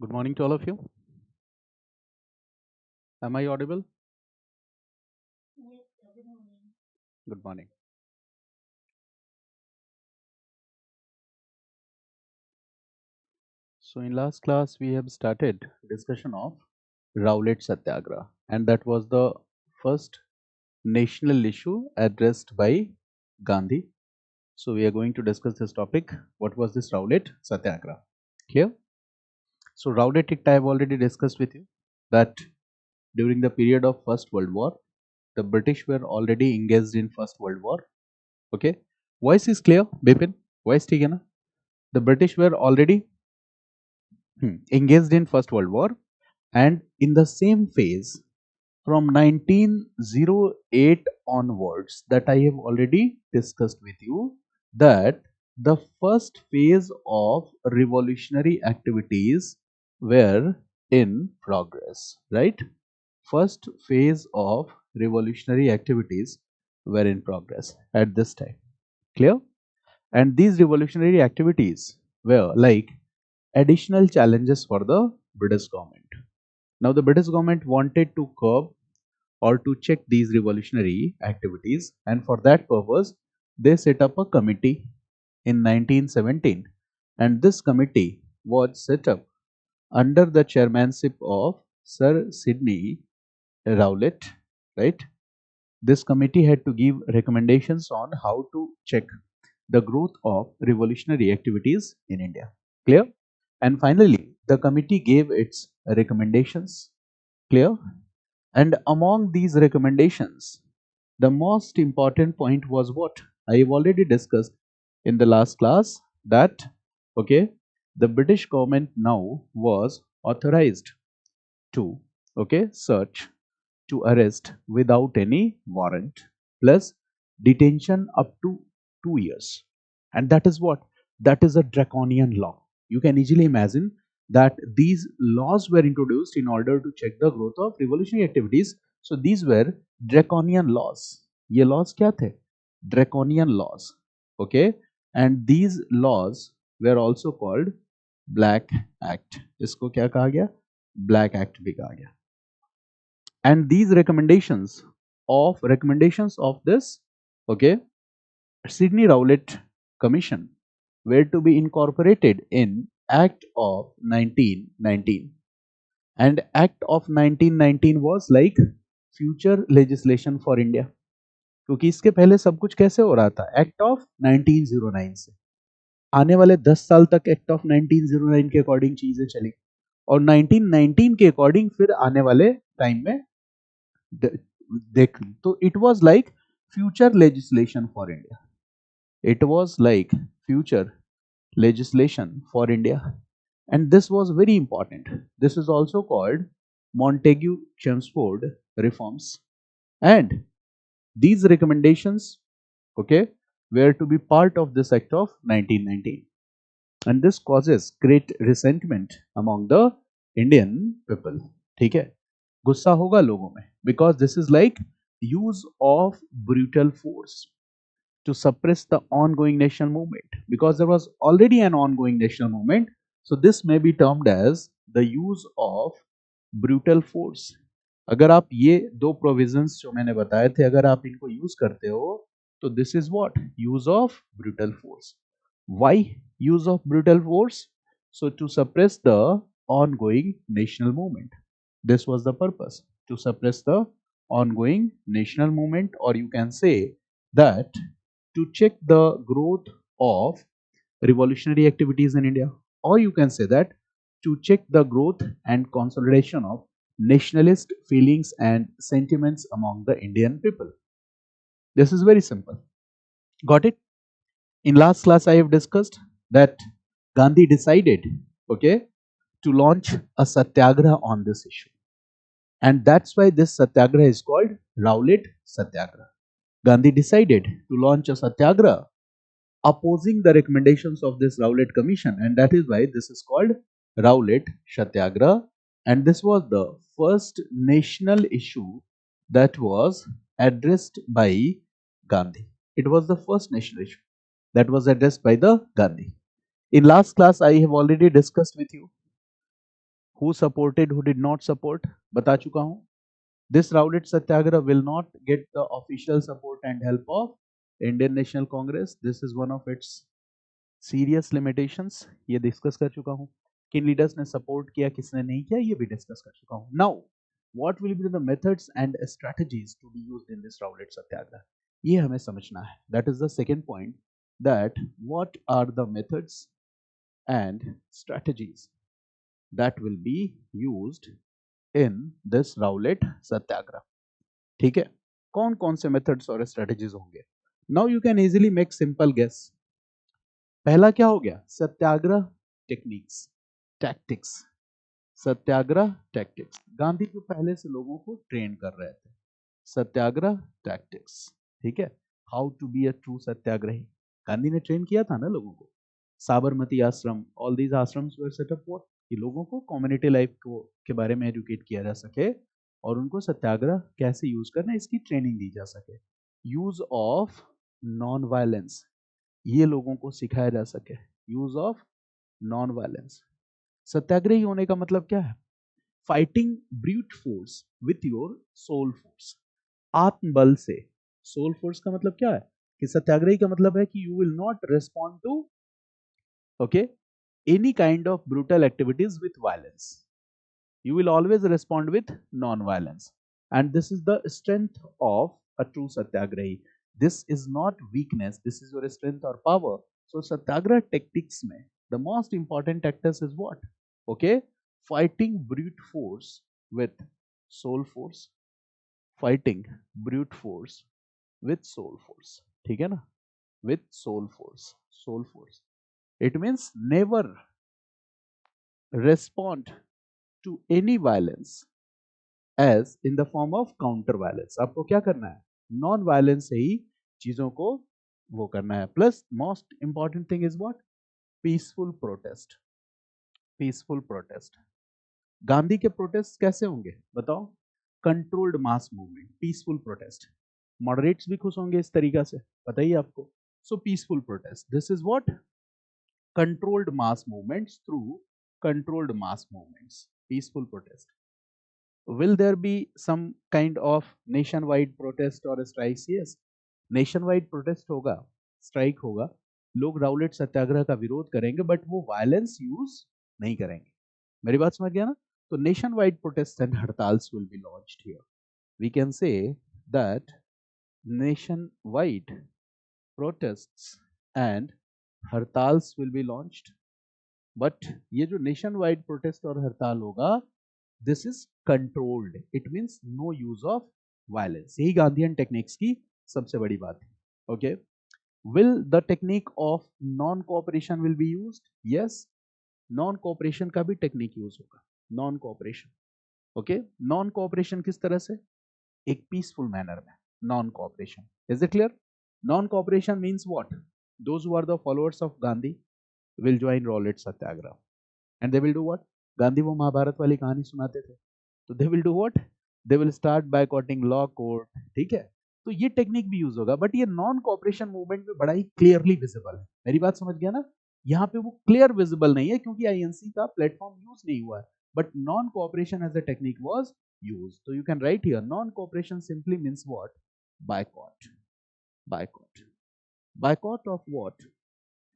Good morning to all of you. Am I audible? Good morning. So in last class we have started discussion of Rowlatt Satyagraha, and that was the first national issue addressed by Gandhi. So we are going to discuss this topic. What was this Rowlatt Satyagraha? Clear? So Rowlatt Act I have already discussed with you that during the period of First World War, the British were already engaged in First World War. Okay, voice is clear, Bipin? Voice ठीक है ना? The British were already engaged in First World War, and in the same phase from 1908 onwards, that I have already discussed with you, that the first phase of revolutionary activities were in progress, right? First phase of revolutionary activities were in progress at this time. Clear? And these revolutionary activities were like additional challenges for the British government. Now, the British government wanted to curb or to check these revolutionary activities, and for that purpose, they set up a committee in 1917. And this committee was set up under the chairmanship of Sir Sidney Rowlett, right? This committee had to give recommendations on how to check the growth of revolutionary activities in India. Clear? And finally, the committee gave its recommendations. Clear? And among these recommendations, the most important point was what I have already discussed in the last class, that okay, the British government now was authorized to search, to arrest without any warrant, plus detention up to 2 years. And that is what? That is a draconian law. You can easily imagine that these laws were introduced in order to check the growth of revolutionary activities. So these were draconian laws. ये laws क्या थे? Draconian laws. Okay? And these laws were also called Black Act. इसको क्या कहा गया? Black Act भी कहा गया. And these recommendations of this Sydney Rowlett Commission were to be incorporated in Act of 1919. And Act of 1919 was like future legislation for India. क्योंकि इसके पहले सब कुछ कैसे हो रहा था? एक्ट ऑफ 1909 से आने वाले 10 साल तक एक्ट ऑफ 1909 के अकॉर्डिंग चीजें चली, और 1919 के अकॉर्डिंग फिर आने वाले टाइम में देख, तो it was like future legislation for India. It was like future legislation for India, and this was very important. This is also called Montagu-Chelmsford reforms, and these recommendations were to be part of this act of 1919, and this causes great resentment among the Indian people. ठीक है, गुस्सा होगा लोगों में, because this is like use of brutal force to suppress the ongoing national movement, because there was already an ongoing national movement. So this may be termed as the use of brutal force. अगर आप ये दो provisions जो मैंने बताए थे, अगर आप इनको use करते हो, तो this is what? Use of brutal force. Why use of brutal force? So to suppress the ongoing national movement. This was the purpose, to suppress the ongoing national movement, or you can say that to check the growth of revolutionary activities in India, or you can say that to check the growth and consolidation of nationalist feelings and sentiments among the Indian people. This is very simple. Got it? In last class, I have discussed that Gandhi decided, to launch a satyagraha on this issue. And that's why this satyagraha is called Rowlatt Satyagraha. Gandhi decided to launch a satyagraha opposing the recommendations of this Rowlatt Commission, and that is why this is called Rowlatt Satyagraha. And this was the first national issue that was addressed by Gandhi. It was the first national issue that was addressed by the Gandhi. In last class, I have already discussed with you who supported, who did not support, बता चुका हूं. This Rowlatt Satyagraha will not get the official support and help of Indian national Congress. This is one of its serious limitations. ये discuss कर चुका हूं. किन leaders ने support किया, किसने नहीं किया, ये भी डिस्कस कर चुका हूं. Now what will be the methods and strategies to be used in this Rowlatt satyagraha, ये हमें समझना है. That is the second point, that what are the methods and strategies that will be used in this Rowlatt Satyagraha. ठीक है, कौन कौन से methods और स्ट्रेटजीज होंगे? Now you can easily make simple guess. पहला क्या हो गया? Satyagraha techniques, tactics. सत्याग्रह टैक्टिक्स, गांधी जो पहले से लोगों को ट्रेन कर रहे थे. सत्याग्रह टैक्टिक्स, ठीक है. How to be a true satyagrahi, Gandhi ने ट्रेन किया था ना लोगों को. साबरमती आश्रम, all these ashrams were set up for कि लोगों को कम्युनिटी लाइफ को के बारे में एजुकेट किया जा सके और उनको सत्याग्रह कैसे यूज करना है इसकी ट्रेनिंग दी जा सके. यूज ऑफ नॉन वायलेंस, ये लोगों को सिखाया जा सके. Use of non violence. Satyagrahi होने का मतलब क्या है? Fighting brute force with your soul force, आत्मबल से. सोल फोर्स का मतलब क्या है? कि सत्याग्रही का मतलब है कि you will not respond to any kind of brutal activities with violence. You will always respond with non-violence, and this is the strength of a true satyagrahi. This is not weakness, this is your strength or power. So satyagraha tactics mein the most important tactics is what? Fighting brute force with soul force. Fighting brute force with soul force, ठीक है ना? With soul force. Soul force, it means never respond to any violence as in the form of counter violence. आपको क्या करना है? Non violence से ही चीजों को वो करना है. Plus most important thing is what? Peaceful protest. Peaceful protest. Gandhi के प्रोटेस्ट कैसे होंगे बताओ? Controlled mass movement, peaceful protest. Moderates भी खुश होंगे इस तरीका से, बताइए आपको. सो peaceful protest, this is what? controlled mass movements through controlled mass movements, peaceful protest. Will there be some kind of nationwide protest or strikes? Yes, nationwide protest होगा, strike होगा, लोग राउलेट सत्याग्रह का विरोध करेंगे, बट वो वायलेंस यूज नहीं करेंगे. मेरी बात समझ गया ना? तो nationwide protest and hartals will be launched here. We can say that nationwide protests and hartals will be launched. But ये जो नेशन वाइड प्रोटेस्ट और हड़ताल होगा, this is controlled, it means no use of violence. यही Gandhian techniques की सबसे बड़ी बात है. Okay, will the technique of non cooperation will be used? Yes, non cooperation का भी टेक्निक यूज होगा. Non cooperation, okay. Non cooperation किस तरह से? एक पीसफुल मैनर में non cooperation. Is it clear? Non cooperation means what? Those who are the followers of Gandhi will join Rowlatt Satyagraha and they will do what? Gandhi वो महाभारत वाली कहानी सुनाते थे, तो they will do what? They will start boycotting law court. ठीक है, तो ये टेक्निक भी यूज होगा. बट ये नॉन कोऑपरेशन मूवमेंट में बड़ा ही क्लियरली विजिबल है. मेरी बात समझ गया ना? यहाँ पे वो क्लियर विजिबल नहीं है क्योंकि आईएनसी का प्लेटफॉर्म यूज नहीं हुआ है, but non cooperation as a technique was use. तो you can write here non cooperation simply means what? Boycott. Boycott. Boycott of what?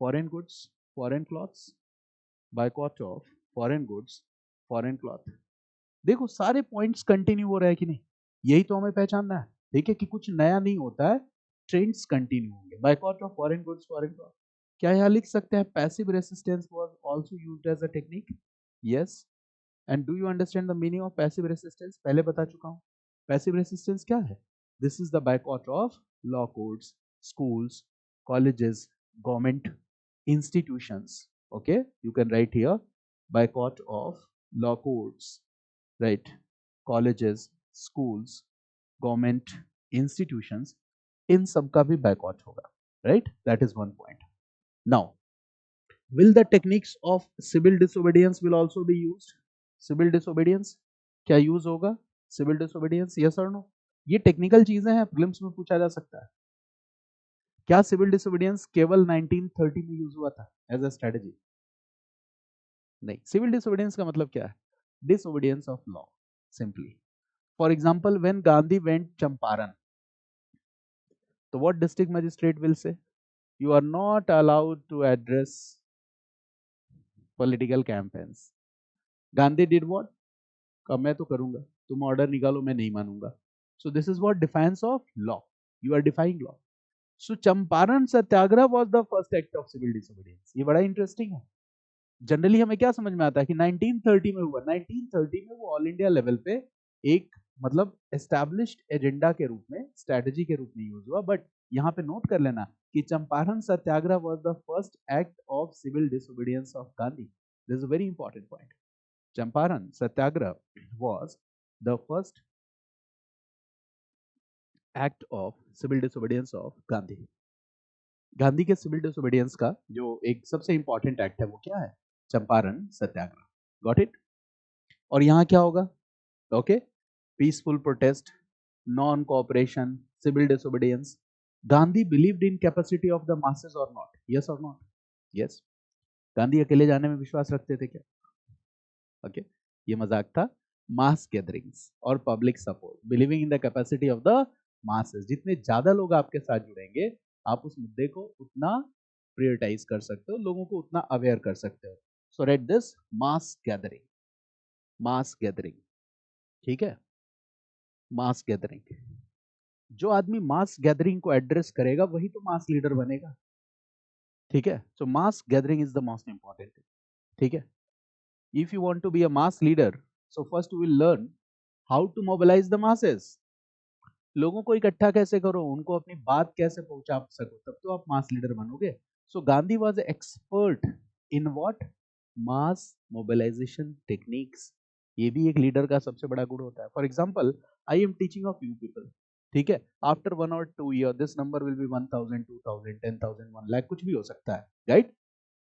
Foreign goods, foreign cloths. Boycott of foreign goods, foreign cloth. देखो सारे points continue हो रहा है कि नहीं, यही तो हमें पहचानना है. ठीक है, कि कुछ नया नहीं होता है, ट्रेंड्स कंटिन्यू होंगे. Boycott of foreign goods, foreign cloth. क्या यहाँ लिख सकते हैं passive resistance was also used as a technique? Yes. And do you understand the meaning of passive resistance? पहले बता चुका हूँ. पैसिव रेसिस्टेंस क्या है? This is the boycott of law courts, schools, colleges, government institutions. Okay, you can write here boycott of law courts, right? Colleges, schools, government institutions, in सब का भी boycott होगा, right? That is one point. Now, will the techniques of civil disobedience will also be used? Civil disobedience क्या use होगा? Civil disobedience, yes or no? ये technical चीजें हैं, prelims में पूछा जा सकता है. क्या सिविल डिसोबीडियंस केवल 1930 में यूज हुआ था एज अ स्ट्रेटजी? नहीं. सिविल डिसोबीडियंस का मतलब क्या है? disobedience of law, simply. For example, when Gandhi went Champaran, so what district magistrate will say? You are not allowed to address political campaigns. Gandhi did what? कहा मैं तो करूंगा, तुम ऑर्डर निकालो, मैं नहीं मानूंगा. So this is what defines of law. You are defying law. So Champaran Satyagraha was the first act of civil disobedience. ये बड़ा इंटरेस्टिंग है. जनरली हमें क्या समझ में आता है कि 1930 में हुआ. 1930 में वो ऑल इंडिया लेवल पे एक मतलब एस्टैब्लिश्ड एजेंडा के रूप में, स्ट्रेटजी के रूप में यूज हुआ. बट यहाँ पे नोट कर लेना कि Champaran satyagraha was the first act of civil disobedience of Gandhi. This is a very important point. Champaran satyagraha was the first act of civil disobedience of Gandhi. Gandhi के सिविल डिसोबीडियंस का जो एक सबसे इंपॉर्टेंट एक्ट है वो क्या है? चंपारण सत्याग्रह. Got it? और यहां क्या होगा? Okay, peaceful protest, non cooperation, civil disobedience. Gandhi believed in capacity of the masses और नॉट? यस और नॉट? यस. गांधी अकेले जाने में विश्वास रखते थे क्या? ओके, ये मजाक था. मास गैदरिंग्स और public support, believing in the capacity of the masses. जितने ज्यादा लोग आपके साथ जुड़ेंगे, आप उस मुद्दे को उतना प्रायोरिटाइज कर सकते हो, लोगों को उतना अवेयर कर सकते हो. So read this mass gathering. Mass gathering, ठीक है, मास गैदरिंग. जो आदमी मास गैदरिंग को एड्रेस करेगा वही तो मास लीडर बनेगा. ठीक है. So mass gathering is the most important thing. ठीक है. If you want to be a mass leader, so first you will learn how to mobilise the masses. लोगों को इकट्ठा कैसे करो, उनको अपनी बात कैसे पहुंचा सको, तब तो आप मास लीडर बनोगे. So Gandhi was expert in what? Mass mobilisation techniques. ये भी एक लीडर का सबसे बड़ा गुण होता है. For example, I am teaching of you people. ठीक है. After 1 or 2 year this number will be 1000, 2000, 10,000, 1 lakh, कुछ भी हो सकता है. Right?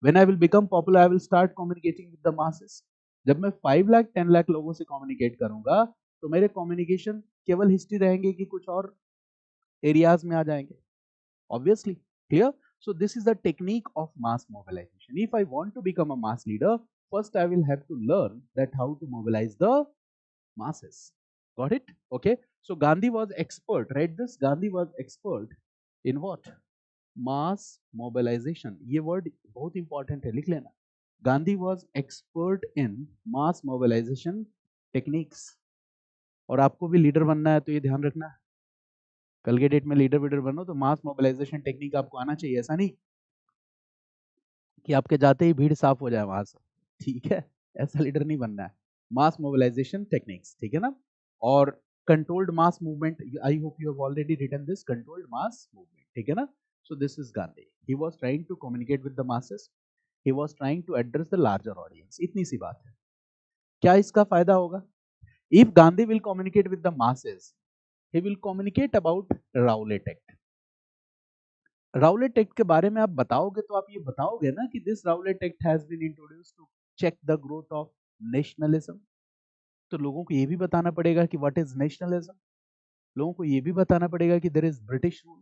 When I will become popular, I will start communicating with the masses. जब मैं 5 लाख 10 लाख लोगों से कम्युनिकेट करूंगा, तो मेरे कम्युनिकेशन केवल हिस्ट्री रहेंगे कि कुछ और एरियाज में आ जाएंगे? Obviously. Clear? So this is the technique of mass mobilization. If I want to become a mass leader, first I will have to learn that how to mobilize the masses. Got it? Okay. So Gandhi was expert, right? This Gandhi was expert in what? Mass mobilization. ये word बहुत important है, लिख लेना. Gandhi was expert in mass mobilization techniques. और आपको भी leader बनना है तो ये ध्यान रखना, कल के डेट में लीडर वीडर बनो तो मास मोबिलाइजेशन टेक्निक आपको आना चाहिए. ऐसा नहीं कि आपके जाते ही भीड़ साफ हो जाए वहां से. ठीक है, ऐसा लीडर नहीं बनना है. मास मोबिलाइजेशन टेक्निक्स, ठीक है ना. और controlled mass movement, I hope you have already written this, controlled mass movement. ठीक है ना. So this is Gandhi. He was trying to communicate with the masses, he was trying to address the larger audience. इतनी सी बात है. क्या इसका फायदा होगा? If Gandhi will communicate with the masses, he will communicate about Rowlatt Act. Rowlatt Act के बारे में आप बताओगे तो आप ये बताओगे ना कि this Rowlatt Act has been introduced to check the growth of nationalism. तो लोगों को ये भी बताना पड़ेगा कि what is nationalism. लोगों को ये भी बताना पड़ेगा कि there is British rule.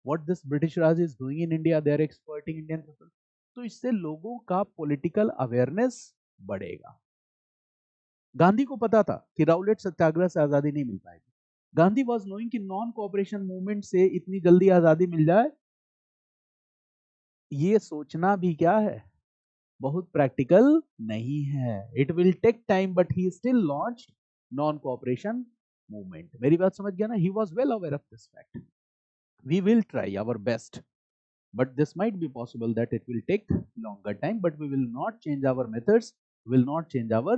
What this British Raj is doing in India, they are exploiting Indian people. तो इससे लोगों का political awareness बढ़ेगा. गांधी को पता था कि राउलेट सत्याग्रह से आजादी नहीं मिल पाएगी. गांधी वॉज नोइंग कि नॉन कोऑपरेशन मूवमेंट से इतनी जल्दी आजादी मिल जाए, ये सोचना भी क्या है, बहुत प्रैक्टिकल नहीं है. It will take time, but he still launched non cooperation movement. मेरी बात समझ गया ना. He was well aware of this fact. We will try our best, but this might be possible that it will take longer time, but we will not change our methods, will not change our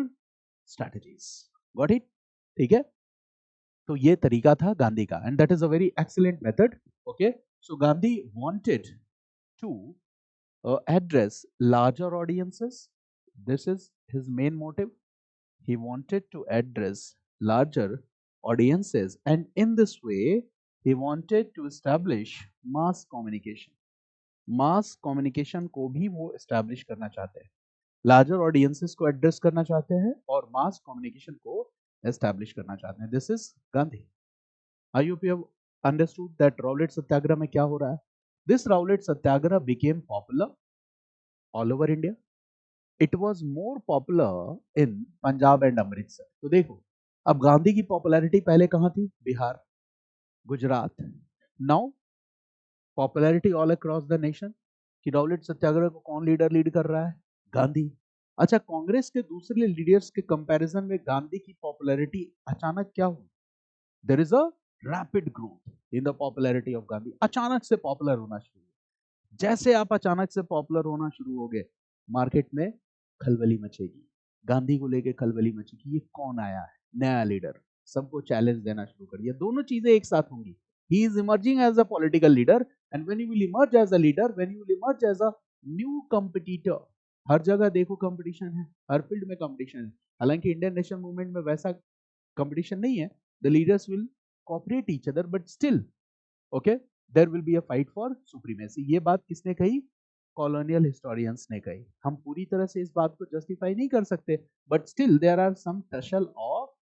strategies. Got it? ठीक है. तो ये तरीका था गांधी का, and that is a very excellent method. Okay, so Gandhi wanted to address larger audiences. This is his main motive. He wanted to address larger audiences, and in this way he wanted to establish mass communication. Mass communication को भी वो establish करना चाहते हैं, larger audiences को address करना चाहते हैं और मास कम्युनिकेशन को एस्टैब्लिश करना चाहते हैं. This is Gandhi. I hope you have understood that Rowlatt सत्याग्रह में क्या हो रहा है. This Rowlatt satyagraha became popular all over India. It was more popular in Punjab and Amritsar. तो देखो, अब गांधी की पॉपुलैरिटी पहले कहां थी? Bihar, Gujarat. Now popularity all across the nation. कि रॉलेट सत्याग्रह को कौन लीड कर रहा है? गांधी। अच्छा, कांग्रेस के दूसरे लीडर्स के कंपैरिजन में गांधी की पॉपुलैरिटी अचानक क्या हुई? There is a rapid growth in the popularity of Gandhi. अचानक से पॉपुलर होना शुरू हुआ। जैसे आप अचानक से पॉपुलर होना शुरू हो गए, मार्केट में खलबली मचेगी, गांधी को लेके खलबली मचेगी, ये कौन आया है नया लीडर, सबको चैलेंज देना शुरू कर दिया। दोनों चीजें एक साथ होंगी। He is emerging as a political leader, and when you will emerge as a leader, when you will emerge as a new competitor, हर जगह देखो कंपटीशन है, हर फील्ड में कंपटीशन है। हालांकि इंडियन नेशनल मूवमेंट में वैसा कंपटीशन नहीं है, the leaders will cooperate each other, but still, okay, there will be a fight for supremacy। ये बात किसने कही? कॉलोनियल हिस्टोरियंस ने कही। हम पूरी तरह से इस बात को जस्टिफाई नहीं कर सकते, but still there are some tussle of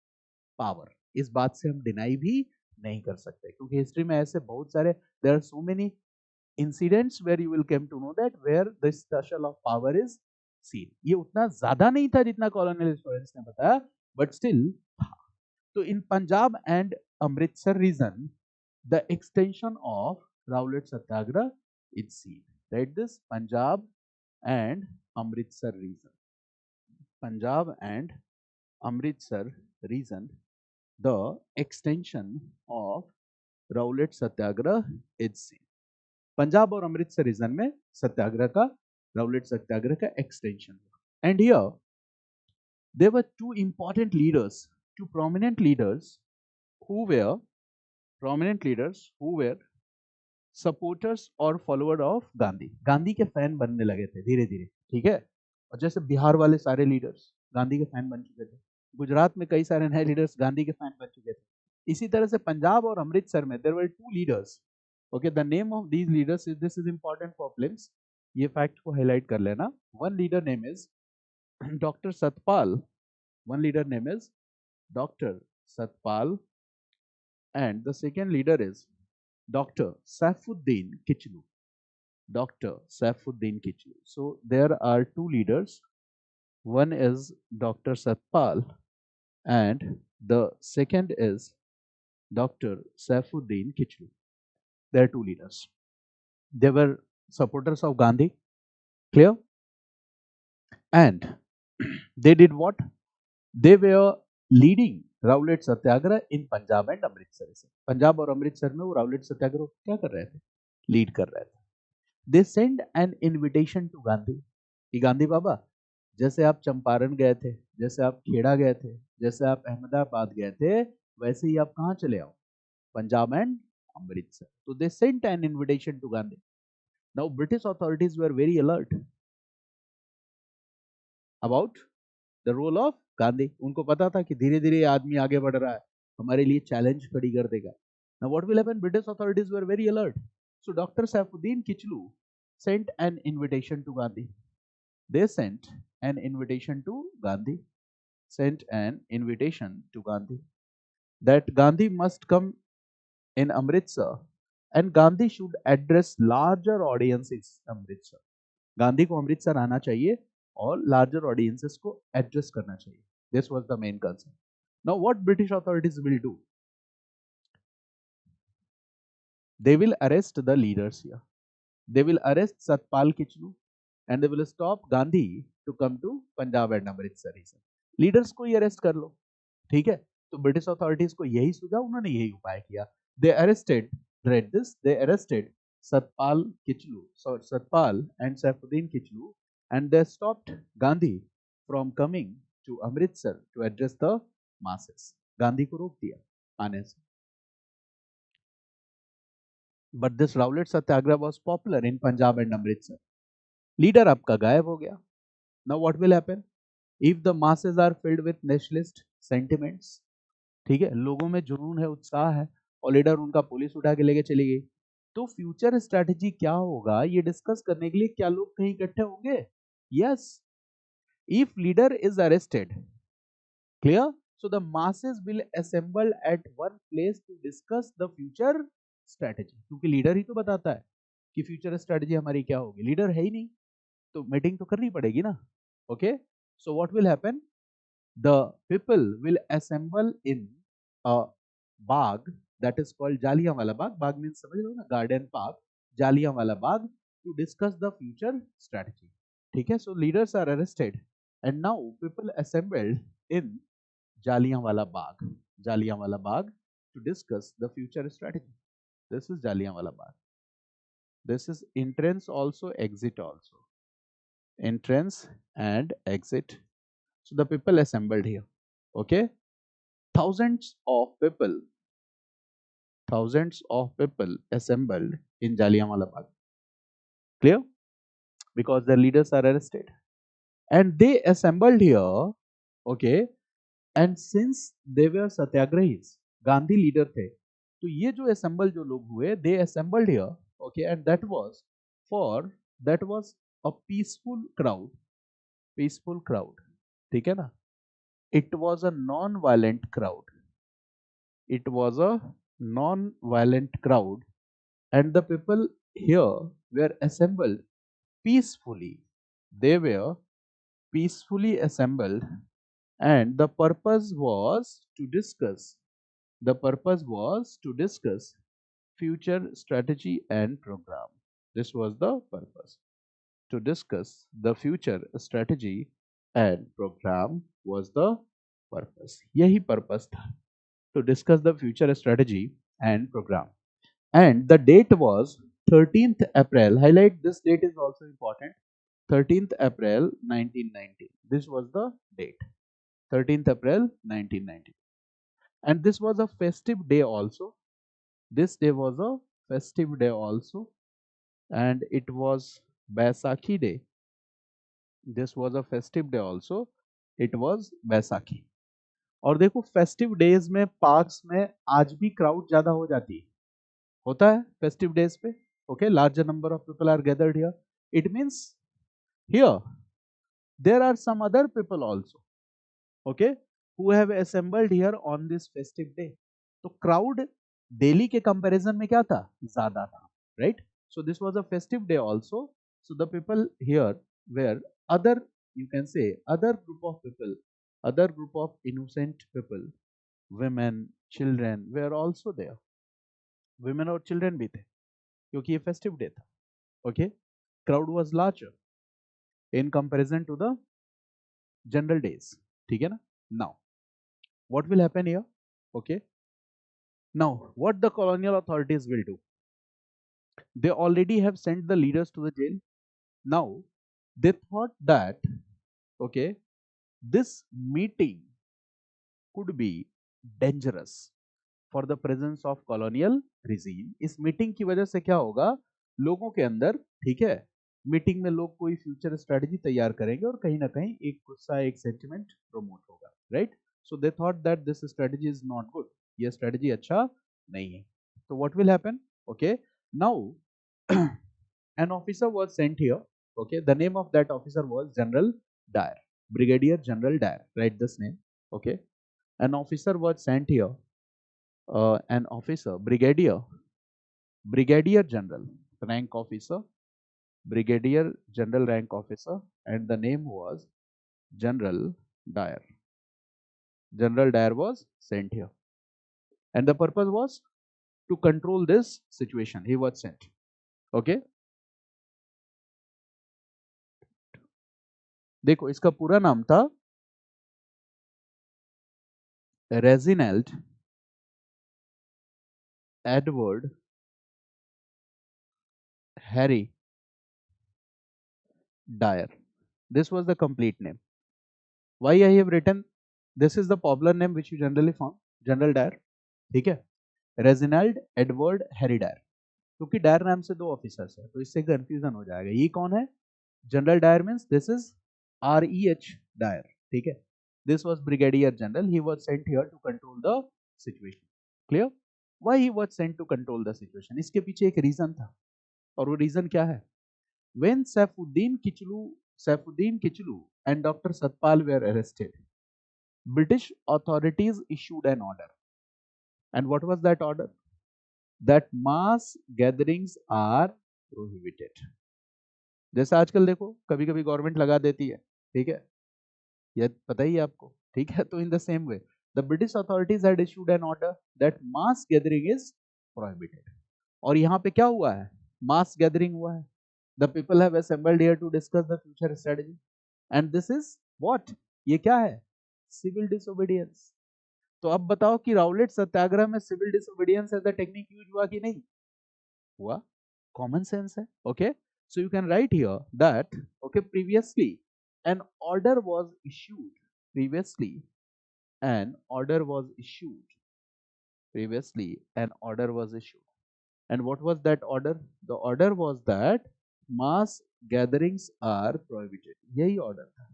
power. इस बात से हम डिनाई भी नहीं कर सकते, क्योंकि हिस्ट्री में ऐसे बहुत सारे, there are so many incidents where you will come to know that where this tussle of power is seen. ये उतना ज्यादा नहीं था जितना कॉलोनियल हिस्टोरियंस ने बताया, बट स्टिल था। तो in Punjab and Amritsar region, the extension of Rowlatt Satyagraha is seen. Right? This Punjab and Amritsar region. Punjab and Amritsar region, the extension of Rowlatt Satyagraha is seen. Punjab और Amritsar reason में सत्याग्रह का, Rowlatt सत्याग्रह का extension हुआ। And here there were two important leaders, two prominent leaders who were supporters और follower of Gandhi. Gandhi के fan बनने लगे थे धीरे धीरे, ठीक है। और जैसे बिहार वाले सारे लीडर्स गांधी के फैन बन चुके थे, गुजरात में कई सारे नए लीडर्स गांधी के फैन बन चुके थे। इसी तरह से पंजाब और अमृतसर में there were two leaders. Okay, the name of these leaders is, this is important for films, ये फैक्ट को हाईलाइट कर लेना। One leader name is doctor Satpal, one leader name is Dr. Satpal, and the second leader is Dr. Saifuddin Kichlu. Dr. Saifuddin Kichlu. So there are two leaders. One is Dr. Satpal, and the second is Dr. Saifuddin Kichlu. They are two leaders. They were supporters of Gandhi. Clear? And they did what? They were leading Rowlatt Satyagraha in Punjab and Amritsar से। पंजाब और अमृतसर में वो Rowlatt Satyagraha क्या कर रहे थे? Lead कर रहे थे। They send an invitation to Gandhi कि गांधी बाबा, जैसे आप चंपारण गए थे, जैसे आप खेड़ा गए थे, जैसे आप अहमदाबाद गए थे, वैसे ही आप कहाँ चले आओ? पंजाब एंड अमृतसर। तो they sent an invitation to Gandhi. Now British authorities were very alert about the role of Gandhi. उनको पता था कि धीरे धीरे आदमी आगे बढ़ रहा है, हमारे लिए चैलेंज खड़ी कर देगा। Now what will happen? British authorities were very alert. So Dr. Saifuddin Kichlu sent an invitation to Gandhi. They sent an invitation to Gandhi. Sent an invitation to Gandhi that Gandhi must come in Amritsar and Gandhi should address larger audiences in Amritsar. Gandhi को अमृतसर आना चाहिए और larger audiences को address करना चाहिए। This was the main concern. Now what British authorities will do? They will arrest the leaders here. They will arrest Satpal Kitchlu and they will stop Gandhi to come to Punjab and Amritsar region. Leaders को ही arrest कर लो, ठीक है। तो British authorities को यही सुझा, उन्होंने यही उपाय किया। दे arrested, read this, they arrested Satpal Kichlu, sorry, Satpal and Saifuddin Kichlu, and they stopped Gandhi from coming to Amritsar to address the masses. Gandhi को रोक दिया आने से। But this Rowlatt Satyagraha was popular in Punjab and Amritsar. Leader आपका गायब हो गया। Now what will happen? If the masses are filled with nationalist sentiments, ठीक है, लोगों में जुनून है, उत्साह है, और लीडर उनका पुलिस उठा के लेके चली गई, तो फ्यूचर स्ट्रेटजी क्या होगा ये डिस्कस करने के लिए क्या लोग कहीं इकट्ठे होंगे? Yes, if leader is arrested, clear, so the masses will assemble at one place to discuss the future strategy. क्योंकि लीडर ही तो बताता है कि फ्यूचर स्ट्रेटजी हमारी क्या होगी, लीडर है ही नहीं, तो मीटिंग तो करनी पड़ेगी ना। Okay, so what will happen? The people will assemble in a bagh that is called Jallianwala Bagh. Bagh means समझ रहे हो ना, garden park. Jallianwala Bagh, to discuss the future strategy. ठीक है, so leaders are arrested and now people assembled in Jallianwala Bagh. Jallianwala Bagh to discuss the future strategy. This is Jallianwala Bagh. This is entrance also, exit also. Entrance and exit. So the people assembled here. Okay. Thousands of people assembled in Jallianwala Bagh. Clear? Because the leaders are arrested. And they assembled here, okay, and since they were satyagrahis, Gandhi leader थे, तो ये जो assemble जो लोग हुए, they assembled here, okay, and that was a peaceful crowd, ठीक है ना? It was a non-violent crowd. It was a non-violent crowd, and the people here were assembled peacefully. They were peacefully assembled, and the purpose was to discuss. The purpose was to discuss future strategy and program. This was the purpose. To discuss the future strategy and program was the purpose. यही purpose था. To discuss the future strategy and program. And the date was 13th April. Highlight this date is also important. 13th April 1990. This was the date. 13th April 1990. And this was a festive day also. This day was a festive day also. And it was Baisakhi day. This was a festive day also. It was Baisakhi. और देखो festive days में parks में आज भी crowd ज्यादा हो जाती है, होता है फेस्टिव डेज पे. Okay, larger number of people are gathered here. It means here there are some other people also, okay, who have assembled here on this festive day. तो crowd डेली के comparison में क्या था, ज्यादा था, right? So this was a festive day also. So the people here were other, you can say other group of innocent people, women, children were also there. Women और children भी थे क्योंकि ये festive day था. Okay, crowd was larger in comparison to the general days. ठीक है ना? Now what will happen here? Okay, now what the colonial authorities will do? They already have sent the leaders to the jail. Now they thought that, okay, this meeting could be dangerous for the presence of colonial regime. इस meeting की वजह से क्या होगा, लोगों के अंदर, ठीक है, मीटिंग में लोग कोई फ्यूचर स्ट्रेटजी तैयार करेंगे और कहीं ना कहीं एक गुस्सा, एक सेंटिमेंट प्रमोट होगा, right? So they thought that this strategy is not good. ये स्ट्रेटजी अच्छा नहीं है. तो what will happen? Okay, now an officer was sent here. Okay, the name of that officer was General Dyer, Brigadier General Dyer. Write this name. Okay, an officer was sent here. An officer, brigadier general rank officer, brigadier general rank officer, and the name was General Dyer. General Dyer was sent here, and the purpose was to control this situation. He was sent. Okay, देखो इसका पूरा नाम था Reginald Edward Harry Dyer. This was the complete name. Why I have written this is the popular name which you generally found, General Dyer. ठीक है, Reginald Edward Harry Dyer. क्योंकि Dyer नाम से दो ऑफिसर्स है तो इससे कंफ्यूजन हो जाएगा. ये कौन है? General Dyer means this is REH Dyer. ठीक है, this was brigadier general. He was sent here to control the situation. Clear? Why he was sent to control the situation? इसके पीछे एक रीजन था, और वो रीजन क्या है? When Saifuddin Kitchlu and Dr. Satpal were arrested, British authorities issued an order. And what was that order? That mass gatherings are prohibited. जैसे आजकल देखो कभी कभी गवर्नमेंट लगा देती है ठीक है, ये पता ही है आपको, ठीक है। तो in the same way the British authorities had issued N order that mass gathering is prohibited. और यहाँ पे क्या हुआ है, मास गैदरिंग हुआ है। The people have assembled here to discuss the future strategy and this is what, ये क्या है, सिविल डिसोबीडियंस। तो अब बताओ कि राउलेट सत्याग्रह में civil disobedience as the technique use हुआ कि नहीं हुआ, कॉमन सेंस है। Okay, so you can write here that okay previously an order was issued previously an order was issued previously an order was issued, and what was that order, the order was that mass gatherings are prohibited, yahi order tha,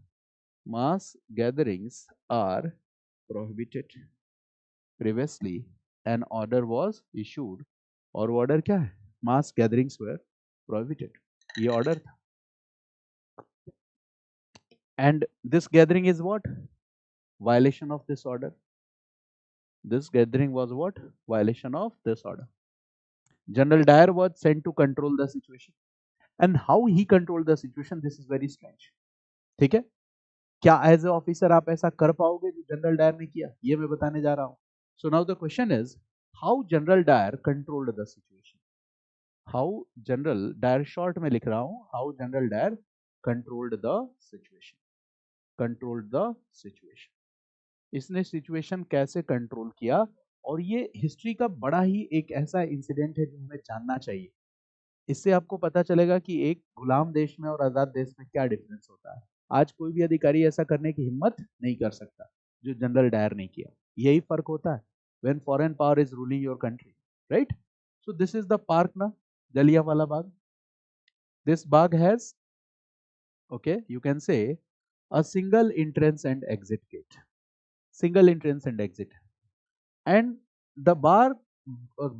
mass gatherings are prohibited, previously an order was issued, और order क्या है, mass gatherings were prohibited, ये order था। And this gathering is what, violation of this order, this gathering was what, violation of this order. General Dyer was sent to control the situation, and how he controlled the situation, this is very strange, ठीक है। क्या as a officer आप ऐसा कर पाओगे जो general Dyer ने किया, ये मैं बताने जा रहा हूं। So now the question is how general Dyer controlled the situation, how general Dyer, short में लिख रहा हूं, how general Dyer controlled the situation, controlled the situation, इसने सिचुएशन कैसे कंट्रोल किया। और ये हिस्ट्री का बड़ा ही एक ऐसा इंसिडेंट है जो हमें जानना चाहिए, इससे आपको पता चलेगा कि एक गुलाम देश में और आजाद देश में क्या डिफरेंस होता है। आज कोई भी अधिकारी ऐसा करने की हिम्मत नहीं कर सकता जो जनरल डायर ने किया, यही फर्क होता है when foreign power is ruling your country, right. So this is the park ना, Jallianwala Bagh, this Bagh has okay you can say a single entrance and exit gate, single entrance and exit, and the bar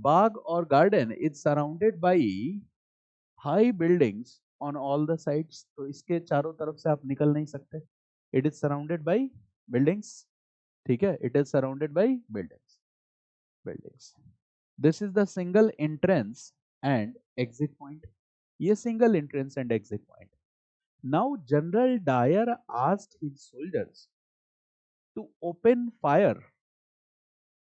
bag or garden is surrounded by high buildings on all the sides, तो इसके चारों तरफ से आप निकल नहीं सकते, it is surrounded by buildings, ठीक है, it is surrounded by buildings, buildings, this is the single entrance and exit point, ये single entrance and exit point. Now General Dyer asked his soldiers to open fire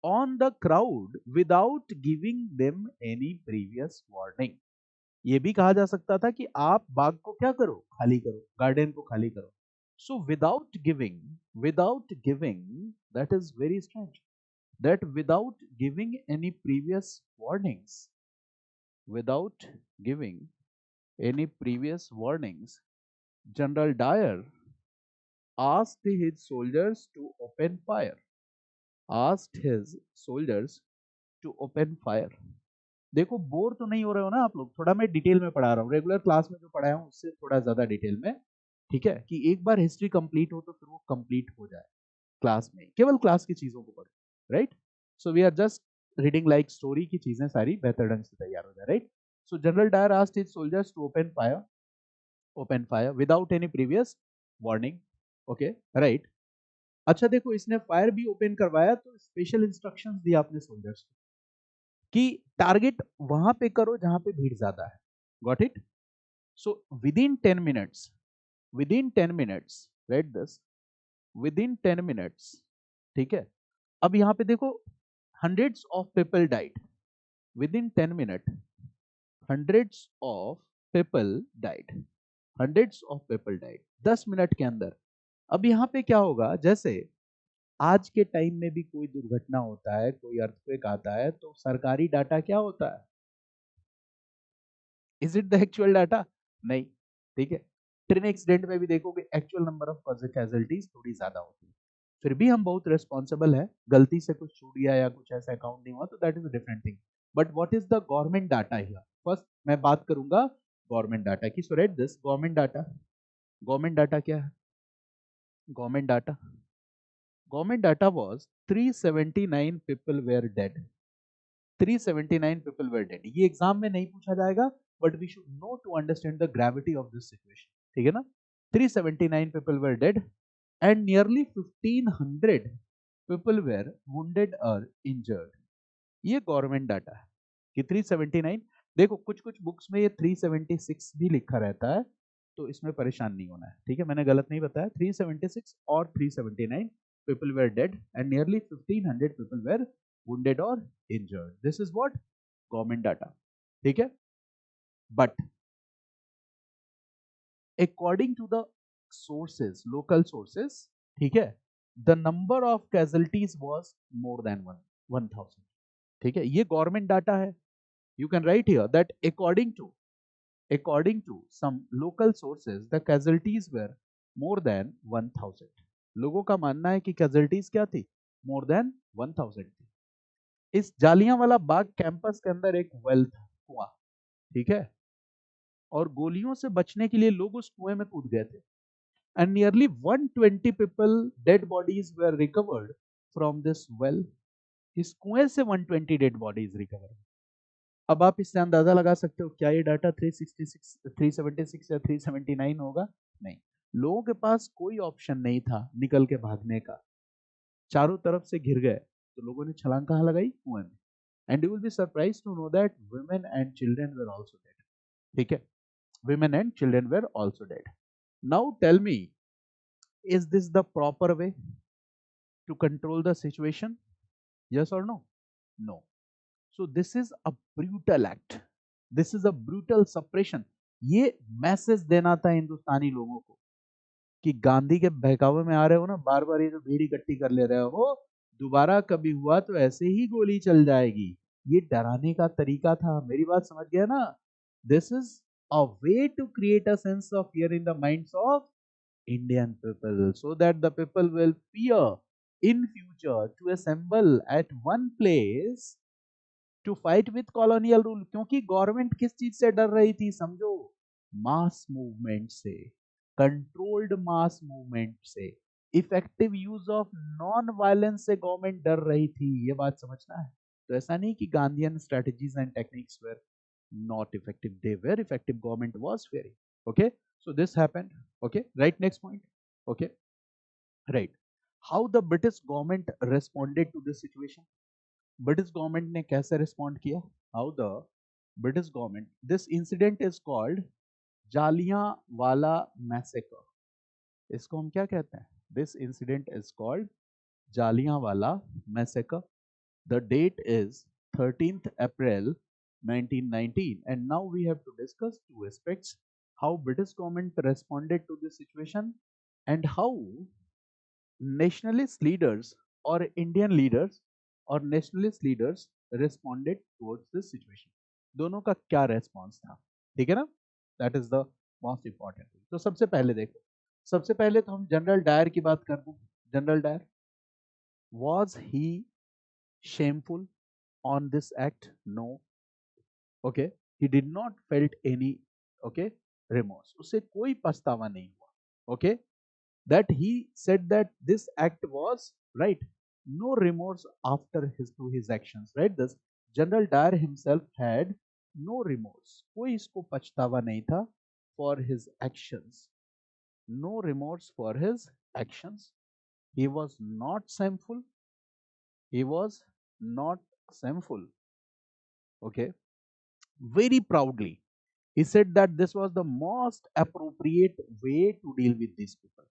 on the crowd without giving them any previous warning. ये भी कहा जा सकता था कि आप बाग को क्या करो, खाली करो, गार्डन को खाली करो। So without giving that is very strange, that without giving any previous warnings, without giving any previous warnings, general Dyer asked his soldiers to open fire, asked his soldiers to open fire. देखो bore तो नहीं हो रहे हो ना आप लोग, थोड़ा मैं डिटेल में पढ़ा रहा हूँ, रेगुलर क्लास में जो पढ़ाया हूँ उससे थोड़ा ज्यादा डिटेल में, ठीक है, कि एक बार हिस्ट्री कंप्लीट हो तो फिर वो कंप्लीट हो जाए क्लास में, केवल क्लास की चीजों को पढ़ो, right. So we are just reading like story की चीजें सारी बेहतर ढंग से तैयार हो जाए, right. So general Dyer asked his soldiers to open fire without any previous warning, okay, right. अच्छा देखो, इसने फायर भी ओपन करवाया तो स्पेशल इंस्ट्रक्शंस दिया अपने सोल्जर्स को कि टारगेट वहां पे करो जहां पे भीड़ ज्यादा है, got it. So with in 10 minutes right this, with in 10 minutes, ठीक है। अब यहां पे देखो, hundreds of people died with in 10 minute, hundreds of people died, hundreds of people died 10 minute के अंदर। अब यहाँ पे क्या होगा, जैसे आज के टाइम में भी कोई दुर्घटना होता है, कोई अर्थक्वेक आता है, तो सरकारी डाटा क्या होता है, is it the actual data, नहीं, ठीक है। ट्रेन एक्सीडेंट में भी देखोगे एक्चुअल नंबर ऑफ कैजुअलिटीज थोड़ी ज्यादा होती है, फिर भी हम बहुत रिस्पॉन्सिबल है, गलती से कुछ छूट गया या कुछ ऐसा अकाउंट नहीं हुआ तो that is a different thing, but what is the government data here, first मैं बात करूंगा गवर्नमेंट डाटा की। सो राइट दिस गवर्नमेंट डाटा क्या है, government data, government data was 379 people were dead, 379 people were dead। ये एग्जाम में नहीं पूछा जाएगा, but we should know to understand the gravity of this situation, ठीक है ना। 379 people were dead and nearly 1500 people were wounded or injured। ये government data है कि 379, देखो कुछ कुछ बुक्स में ये 376 भी लिखा रहता है, तो इसमें परेशान नहीं होना है, ठीक है, मैंने गलत नहीं बताया। 376 और 379 people were dead and nearly 1500 people were wounded or injured. This is what government data, ठीक है। But according to the sources, local sources, ठीक है, the number of casualties was more than 1000, ठीक है, ये गवर्नमेंट डाटा है। You can write here that according to some local sources the casualties were more than 1000। लोगों का मानना है कि casualties क्या थी, more than 1000 थी। इस जालियांवाला बाग कैंपस के अंदर एक वेल था, कुआं, ठीक है, और गोलियों से बचने के लिए लोग उस कुएं में कूद गए थे। And nearly 120 people dead bodies were recovered from this well। इस कुएं से 120 डेड बॉडीज रिकवर। अब आप इससे अंदाजा लगा सकते हो क्या ये डाटा 366, 376 या 379 होगा? नहीं, लोगों के पास कोई ऑप्शन नहीं था निकल के भागने का, चारों तरफ से घिर गए, तो लोगों ने छलांग कहां लगाई? कुएं में। And you will be surprised to know that women and children were also dead, ठीक है, women and children were also dead। Now tell me, is this the proper way to control the situation? Yes or no? No। So this is a brutal act, this is a brutal suppression। ये message देना था हिंदुस्तानी लोगों को कि गांधी के बहकावे में आ रहे हो ना, बार बार ये जो भीड़ इकट्ठी कर ले रहे हो, दोबारा कभी हुआ तो ऐसे ही गोली चल जाएगी, ये डराने का तरीका था। मेरी बात समझ गया ना? This is a way to create a sense of fear in the minds of Indian people so that the people will fear in future to assemble at one place to fight with colonial rule। क्योंकि government किस चीज से डर रही थी समझो? Mass movement से, controlled mass movement से, effective use of non violence से गवर्नमेंट डर रही थी, ये बात समझना है। तो ऐसा नहीं कि Gandhian strategies and techniques were not effective, they were effective, government was fearing। okay, so this happened। okay, right, next point। okay, right, how the British government responded to this situation। British government ने कैसे respond किया? how the British government, this incident is called Jallianwala Massacre। इसको हम क्या कहते हैं? this incident is called Jallianwala Massacre। the date is 13th April 1919, and now we have to discuss two aspects: how British government responded to this situation and how nationalist leaders or Indian leaders or nationalist leaders responded towards this situation। दोनों का क्या response था, ठीक है ना? That is the most important thing। तो सबसे पहले देखो, सबसे पहले तो हम जनरल डायर की बात करते हैं। General Dyer, was he shameful on this act? No। okay, he did not felt any okay remorse, उसे कोई पछतावा नहीं हुआ। okay, that he said that this act was right, no remorse after his actions, right? This General Dyer himself had no remorse, कोई इसको पछतावा नहीं था for his actions, no remorse for his actions। he was not shameful, he was not shameful। okay, very proudly he said that this was the most appropriate way to deal with these people।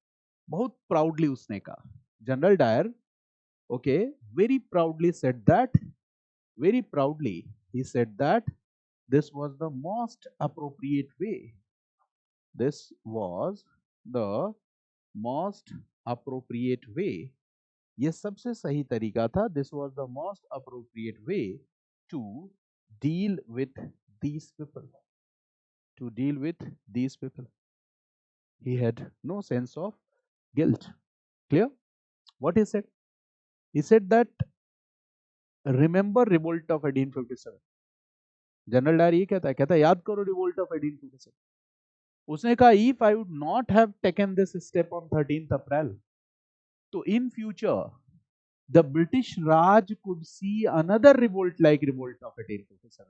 बहुत proudly उसने कहा, general Dyer, okay, very proudly said that, very proudly he said that this was the most appropriate way, this was the most appropriate way, ये सबसे सही तरीका था, this was the most appropriate way to deal with these people, to deal with these people। he had no sense of guilt। clear what he said? he said that remember revolt of 1857। General Dyer ये कहता है याद करो revolt of 1857। उसने कहा if I would not have taken this step on 13th April, तो in future the British Raj could see another revolt like revolt of 1857।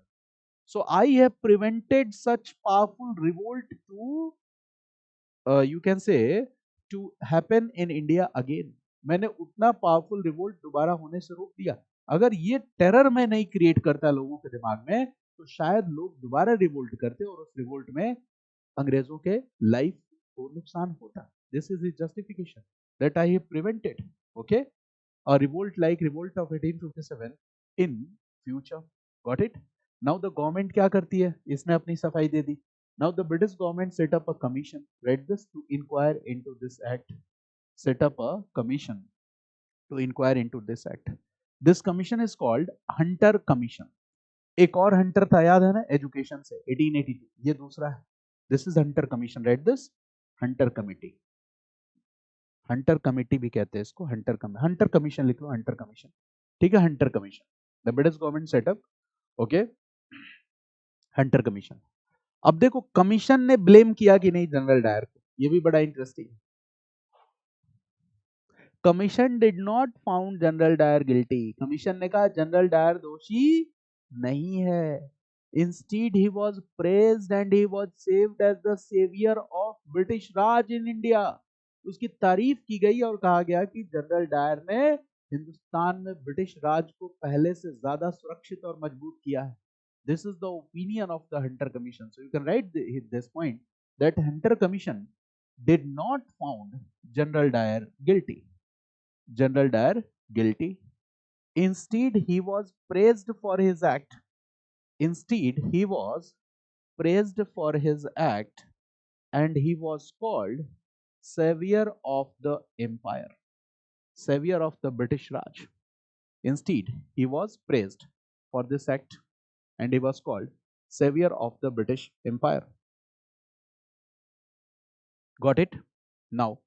so I have prevented such powerful revolt to you can say to happen in India again। मैंने उतना powerful revolt दोबारा होने से रोक दिया। अगर ये टेरर मैं नहीं क्रिएट करता लोगों के दिमाग में, तो शायद लोग दोबारा रिवोल्ट करते और उस रिवोल्ट में अंग्रेजों के लाइफ को नुकसान होता. This is his justification that I have prevented, okay, a revolt like revolt of 1857 in future. Got it? Now the government क्या करती है, इसने अपनी सफाई दे दी. Now the British government set up a commission, read this, to inquire into this act. Set up a commission to inquire into this act. This commission is called Hunter Commission. एक और Hunter था, याद है ना, education से 1882. ये दूसरा है. This is Hunter commission, read this, Hunter committee. Hunter committee भी कहते हैं इसको, हंटर कमीशन लिख लो, हंटर कमीशन. ठीक है, Hunter commission, the British government setup, okay, Hunter commission. अब देखो कमीशन ने ब्लेम किया कि नहीं जनरल डायर को, ये भी बड़ा interesting. Commission did not found general Dyer guilty. Commission ने कहा जनरल डायर दोषी नहीं है. Instead he was praised and he was saved as the saviour of British Raj in India. उसकी तारीफ की गई और कहा गया कि जनरल डायर ने हिंदुस्तान में ब्रिटिश राज को पहले से ज्यादा सुरक्षित और मजबूत किया है. This is the opinion of the Hunter commission. So you can right this point that Hunter commission did not found General Dyer guilty. General Dyer guilty. Instead, he was praised for his act. Instead, he was praised for his act, and he was called savior of the empire, savior of the British Raj. Instead, he was praised for this act, and he was called savior of the British Empire. Got it? Now,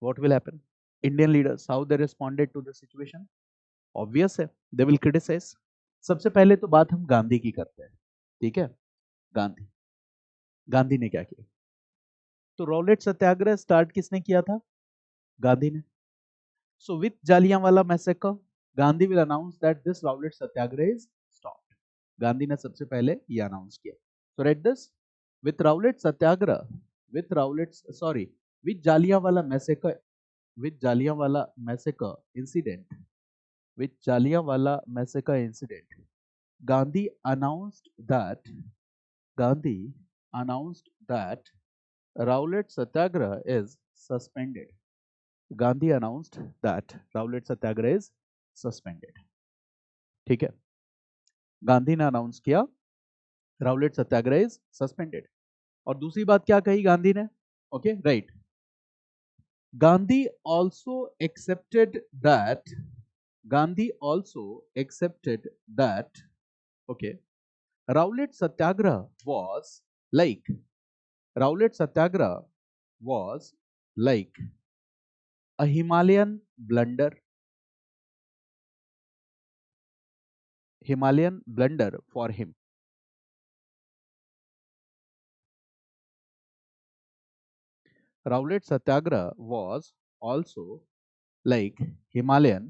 what will happen? Indian leaders, how they responded to the situation? Obvious है, they will criticize. सबसे पहले तो बात हम गांधी की करते हैं. ठीक है, गांधी. गांधी ने क्या किया? तो रॉलेट सत्याग्रह स्टार्ट किसने किया था? गांधी ने. So with Jallianwala massacre, Gandhi will announce that this Rowlatt satyagraha is stopped. Gandhi ने सबसे पहले ये अनाउंस किया. So write this, with Rowlatt satyagraha, with Rowlatt, sorry, with Jallianwala massacre, with Jallianwala Massacre incident, with Jallianwala Massacre incident, Gandhi announced that Gandhi announced that Rowlatt Satyagraha is suspended. Gandhi announced that Rowlatt Satyagraha is suspended. ठीक है, गांधी ने announce किया Rowlatt Satyagraha is suspended. और दूसरी बात क्या कही गांधी ने? Okay, right. Gandhi also accepted that Gandhi also accepted that, okay, Rowlatt Satyagraha was like, Rowlatt Satyagraha was like a Himalayan blunder, Himalayan blunder for him. Rowlatt Satyagraha was also like Himalayan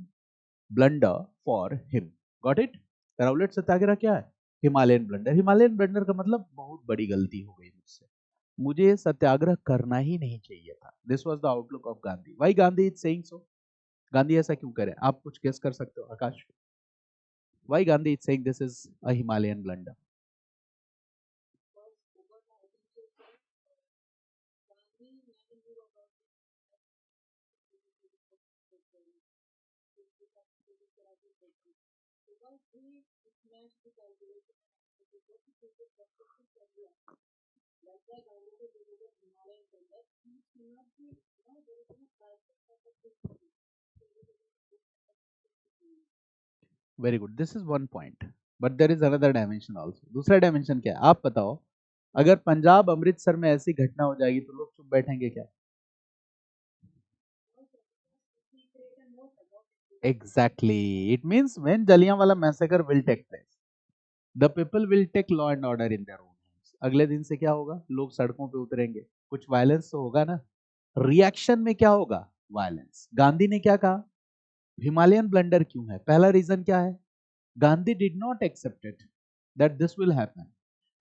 blunder for him. Got it? Rowlatt Satyagraha क्या है? Himalayan blunder. Himalayan blunder का मतलब बहुत बड़ी गलती हो गई मुझसे, मुझे सत्याग्रह करना ही नहीं चाहिए था. This was the outlook of Gandhi. Why Gandhi is saying so? Gandhi ऐसा क्यों करे? आप कुछ गेस कर सकते हो Akash? Why Gandhi is saying this is a Himalayan blunder? Very good, this is one point, but there is another dimension also. दूसरा डायमेंशन क्या है आप बताओ? अगर पंजाब अमृतसर में ऐसी घटना हो जाएगी तो लोग चुप बैठेंगे क्या? Exactly. It means when Jallianwala massacre will take place, the people will take law and order in their own hands. अगले दिन से क्या होगा? लोग सड़कों पे उतरेंगे, कुछ वायलेंस तो होगा ना. रिएक्शन में क्या होगा? वायलेंस. गांधी ने क्या कहा? हिमालयन ब्लंडर क्यों है? पहला रीजन क्या है? Gandhi did not accept it that this will happen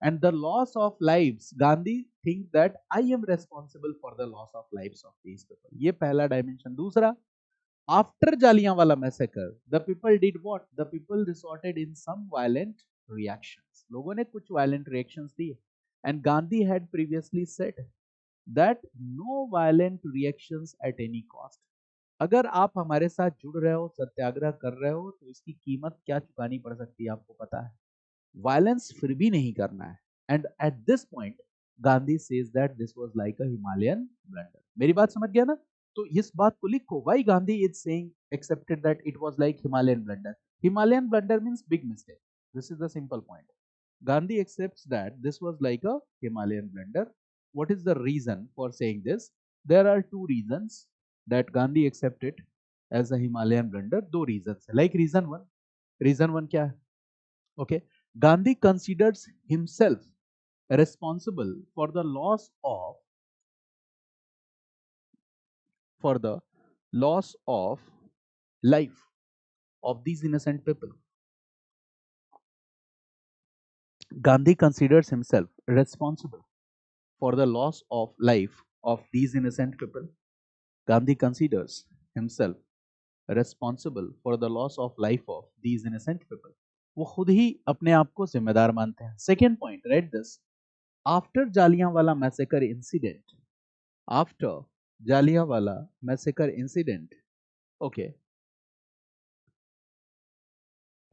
and the loss of lives. Gandhi think that I am responsible for the loss of lives of these people. ये पहला डायमेंशन. दूसरा, after Jallianwala massacre, the people did what? The people resorted in some violent reactions. लोगों ने कुछ violent reactions दिए. And Gandhi had previously said that no violent reactions at any cost. अगर आप हमारे साथ जुड़ रहे हो, सत्याग्रह कर रहे हो, तो इसकी कीमत क्या चुकानी पड़ सकती है आपको पता है. वायलेंस फिर भी नहीं करना है. And at this point Gandhi says that this was like a Himalayan blunder. मेरी बात समझ गया ना? तो इस बात को लिखो. Why Gandhi is saying accepted that it was like Himalayan blunder. Himalayan blunder means big mistake. This is the simple point. Gandhi accepts that this was like a Himalayan blunder. What is the reason for saying this? There are two reasons that Gandhi accepted as a Himalayan blunder. दो reasons. Like reason one क्या है? Okay, Gandhi considers himself responsible for the loss of life of these innocent people. Gandhi considers himself responsible for the loss of life of these innocent people. Gandhi considers himself responsible for the loss of life of these innocent people. वो खुद ही अपने आप को जिम्मेदार मानते हैं. Second point, right this. After Jallianwala massacre incident, after Jallianwala Massacre incident, okay,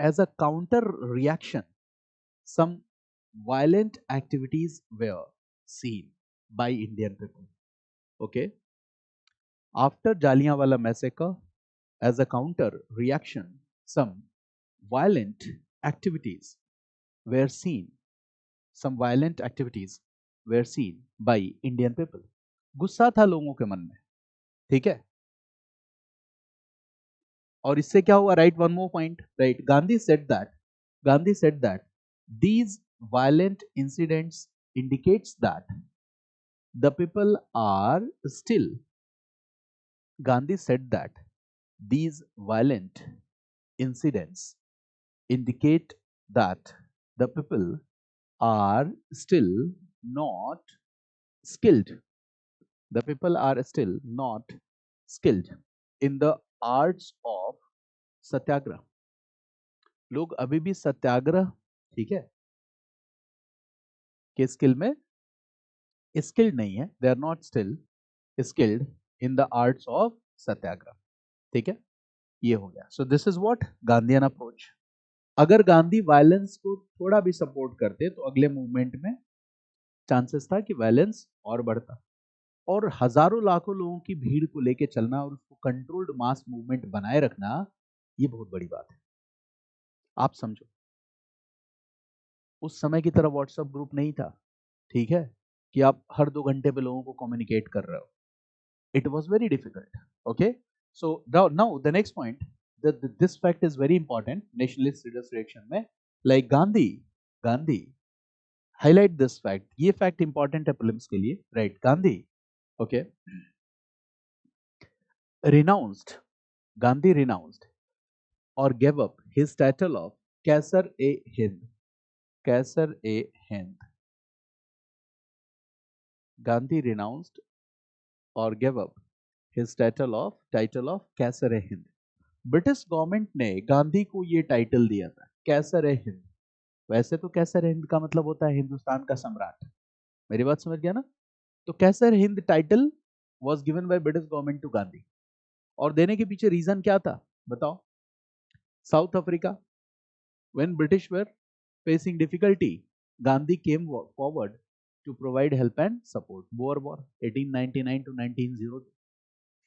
as a counter reaction, some violent activities were seen by Indian people. Okay, after Jallianwala Massacre, as a counter reaction, some violent activities were seen. Some violent activities were seen by Indian people. गुस्सा था लोगों के मन में, ठीक है. और इससे क्या हुआ? Right, one more point. Right, Gandhi said that these violent incidents indicates that the people are still. Gandhi said that these violent incidents indicate that the people are still not skilled. The people are still not skilled in the arts of सत्याग्रह. लोग अभी भी सत्याग्रह, ठीक है, के skill में skilled नहीं है. They are not still skilled in the arts of satyagraha. ठीक है, ये हो गया. So this is what Gandhian approach. अगर गांधी वायलेंस को थोड़ा भी सपोर्ट करते तो अगले मूवमेंट में चांसेस था कि वायलेंस और बढ़ता. और हजारों लाखों लोगों की भीड़ को लेके चलना और उसको कंट्रोल्ड मास मूवमेंट बनाए रखना, ये बहुत बड़ी बात है. आप समझो, उस समय की तरह व्हाट्सएप ग्रुप नहीं था, ठीक है, कि आप हर 2 घंटे पे लोगों को कम्युनिकेट कर रहे हो. It was very difficult. Okay, so now the next point, this fact is very important. Nationalist leaders reaction में, like Gandhi highlight this fact. ये fact important है prelims के लिए, right? Gandhi, okay, Gandhi renounced or gave up his title of Kaisar-e-Hind. Kaisar-e-Hind. Gandhi renounced or gave up his title of Kaisar-e-Hind. British government ने गांधी को ये title दिया था, कैसर-ए-हिंद. वैसे तो कैसर-ए-हिंद का मतलब होता है हिंदुस्तान का सम्राट. मेरी बात समझ गया ना? तो Kaiser-i-Hind title was given by British government to Gandhi. और देने के पीछे रीजन क्या था बताओ? South Africa, when British were facing difficulty, Gandhi came forward to provide help and support. Boer war 1899 to 1902.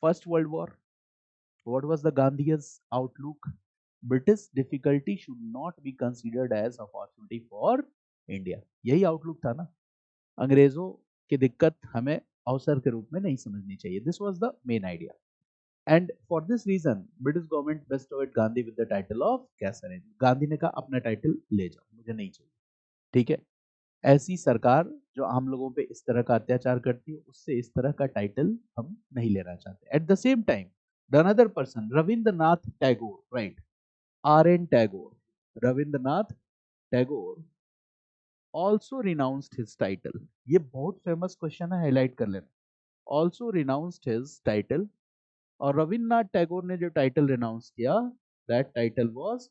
First world war. What was the Gandhi's outlook? British difficulty should not be considered as opportunity for India. यही outlook था ना. अंग्रेजों की दिक्कत हमें अवसर के रूप में नहीं समझनी चाहिए. This was the main idea. And for this reason, British government bestowed Gandhi with the title of Kaisar-e-Hind. Gandhi ने कहा अपना टाइटल ले जाओ, मुझे नहीं चाहिए. ठीक है, ऐसी सरकार जो आम लोगों पे इस तरह का अत्याचार करती है, उससे इस तरह का टाइटल हम नहीं लेना चाहते. At the same time, the another person, Rabindranath Tagore, right? R.N. Tagore. Rabindranath Tagore also renounced his title. ये बहुत फेमस क्वेश्चन है, हाईलाइट कर लेना. Also renounced his title. और रविन्द्रनाथ टैगोर ने जो टाइटल रिनाउंस किया, that title was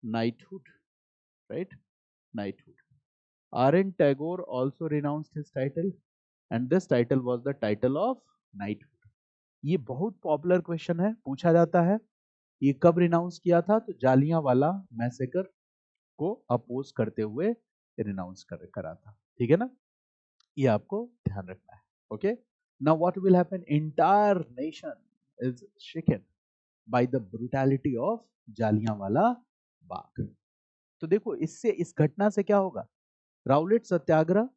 knighthood, right? Knighthood. R.N. Tagore also renounced his title, and this title was the title of knighthood. ये बहुत पॉपुलर क्वेश्चन है, पूछा जाता है। ये कब रिनाउंस किया था? तो जालियांवाला मैसेकर को अपोज करते हुए रिनाउंस करा था। ठीक है ना, ये आपको ध्यान रखना है। Okay, now what will happen? Entire nation is shaken by the brutality of Jallianwala Bagh. तो देखो, इससे, इस घटना से क्या होगा? Rowlatt satyagraha,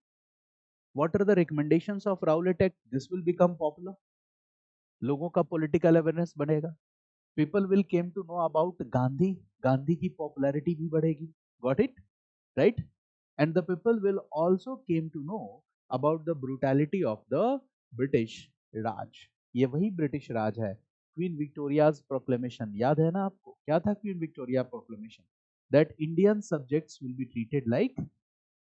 what are the recommendations of Rowlatt act? This will become popular, लोगों का पॉलिटिकल अवेयरनेस बढ़ेगा, people will came to know about Gandhi, Gandhi की पॉपुलैरिटी भी बढ़ेगी। Got it right? And the people will also came to know about the brutality of the British राज। ये वही British राज है। Queen Victoria's proclamation याद है ना आपको? क्या था queen Victoria proclamation? That Indian subjects will be treated like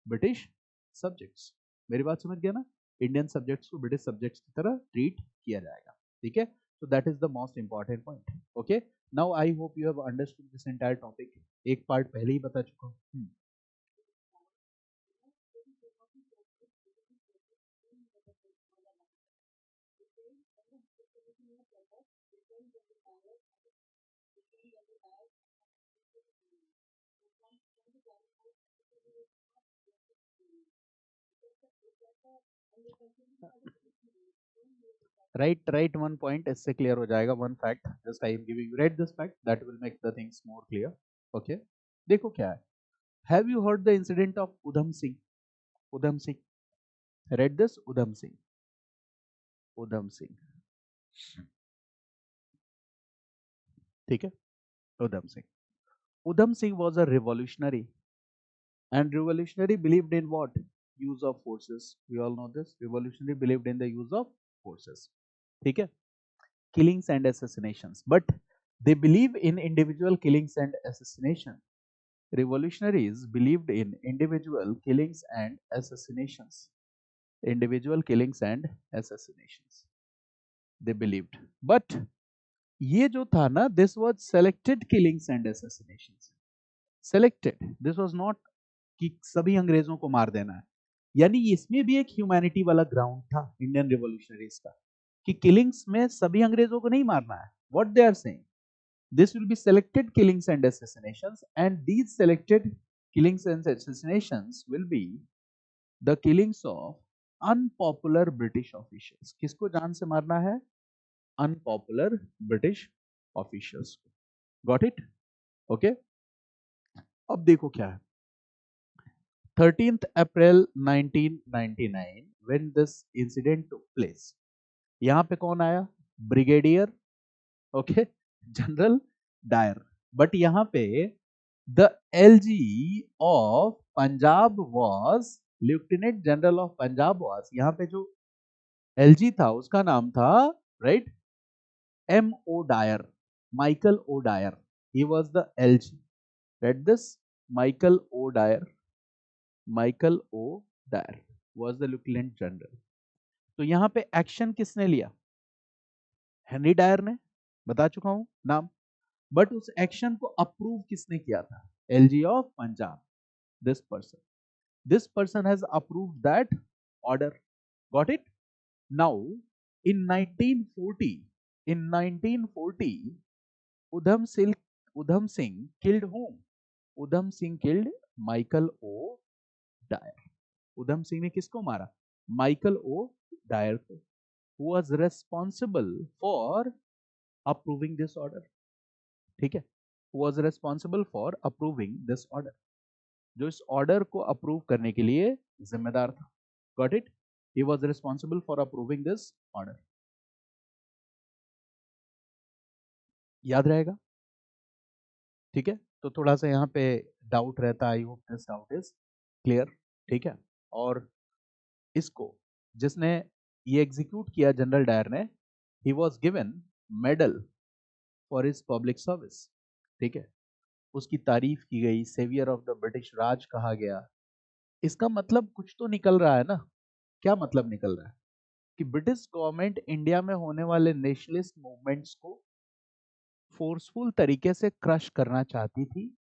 British subjects. मेरी बात समझ गया ना? इंडियन सब्जेक्ट्स को ब्रिटिश सब्जेक्ट्स की तरह ट्रीट किया जाएगा। ठीक है, so that is the most important point. Okay, now I hope you have understood this entire topic. एक पार्ट पहले ही बता चुका हूँ। राइट, वन पॉइंट इससे क्लियर हो जाएगा। One fact just I am giving, write this fact that will make the things more clear. Okay, देखो क्या है। Have you heard the incident of Udham Singh? Udham Singh, read this, Udham Singh, Udham Singh. ठीक है, उधम Singh, Udham Singh was a revolutionary, and revolutionary believed in what? Use of forces. We all know this. Revolutionary believed in the use of forces. ठीक है, killings and assassinations, but they believe in individual killings and assassination. Revolutionaries believed in individual killings and assassinations. Individual killings and assassinations they believed, but ये जो था ना, this was selected killings and assassinations. Selected, this was not कि सभी अंग्रेजों को मार देना है। यानी इसमें भी एक ह्यूमैनिटी वाला ग्राउंड था इंडियन रिवॉल्यूशनरीज का, कि किलिंग्स में सभी अंग्रेजों को नहीं मारना है। What they are saying, this will be selected killings and assassinations, and these selected killings and assassinations will be the killings of unpopular British officials. किसको जान से मारना है? Unpopular British officials. Got it? Okay. अब देखो क्या है। 13th April 1999 when this incident took place. यहां पे कौन आया? Brigadier, okay, general Dyer. But यहां पे the LG of Punjab was, lieutenant general of Punjab was, यहां पे जो एलजी था उसका नाम था, right, M O Dyer, Michael O Dyer. He was the LG, read this, Michael O. Dyer. Michael O. Dyer was the lieutenant general. तो यहां पे एक्शन किसने लिया? हेनरी डायर ने, बता चुका हूं नाम। बट उस एक्शन को अप्रूव किसने किया था? LG of Punjab, this person. This person has approved that order. Got it? Now in 1940, in 1940 Udham Singh killed whom? Udham Singh killed Michael O Dwyer. Udham Singh ने किसको मारा? माइकल ओ डायर को, who was responsible for approving this order. ठीक है, who was responsible for approving this order, जो इस order को approve करने के लिए जिम्मेदार था। Got it? he was responsible for approving this order. याद रहेगा? ठीक है, तो थोड़ा सा यहाँ पे डाउट रहता है, I hope this doubt is clear. ठीक है, और इसको जिसने ये एग्जीक्यूट किया, जनरल डायर ने, he was given medal for his public service. ठीक है, उसकी तारीफ की गई, सेवियर ऑफ द ब्रिटिश राज कहा गया। इसका मतलब कुछ तो निकल रहा है ना? क्या मतलब निकल रहा है? कि ब्रिटिश गवर्नमेंट इंडिया में होने वाले नेशनलिस्ट मूवमेंट्स को फोर्सफुल तरीके से क्रश करना चाहती थी,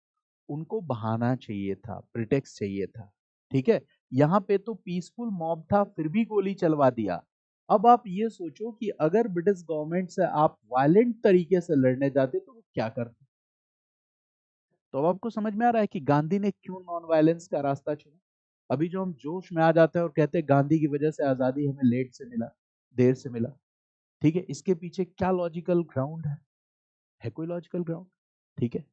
उनको बहाना चाहिए था, प्रिटेक्स्ट चाहिए था। ठीक है, यहाँ पे तो पीसफुल मॉब था, फिर भी गोली चलवा दिया। अब आप ये सोचो कि अगर ब्रिटिश गवर्नमेंट से आप वायलेंट तरीके से लड़ने जाते तो वो क्या करते। तो अब आपको समझ में आ रहा है कि गांधी ने क्यों नॉन वायलेंस का रास्ता चुना। अभी जो हम जोश में आ जाते हैं और कहते हैं गांधी की वजह से आजादी हमें लेट से मिला, देर से मिला, ठीक है, इसके पीछे क्या लॉजिकल ग्राउंड है कोई लॉजिकल ग्राउंड? ठीक है,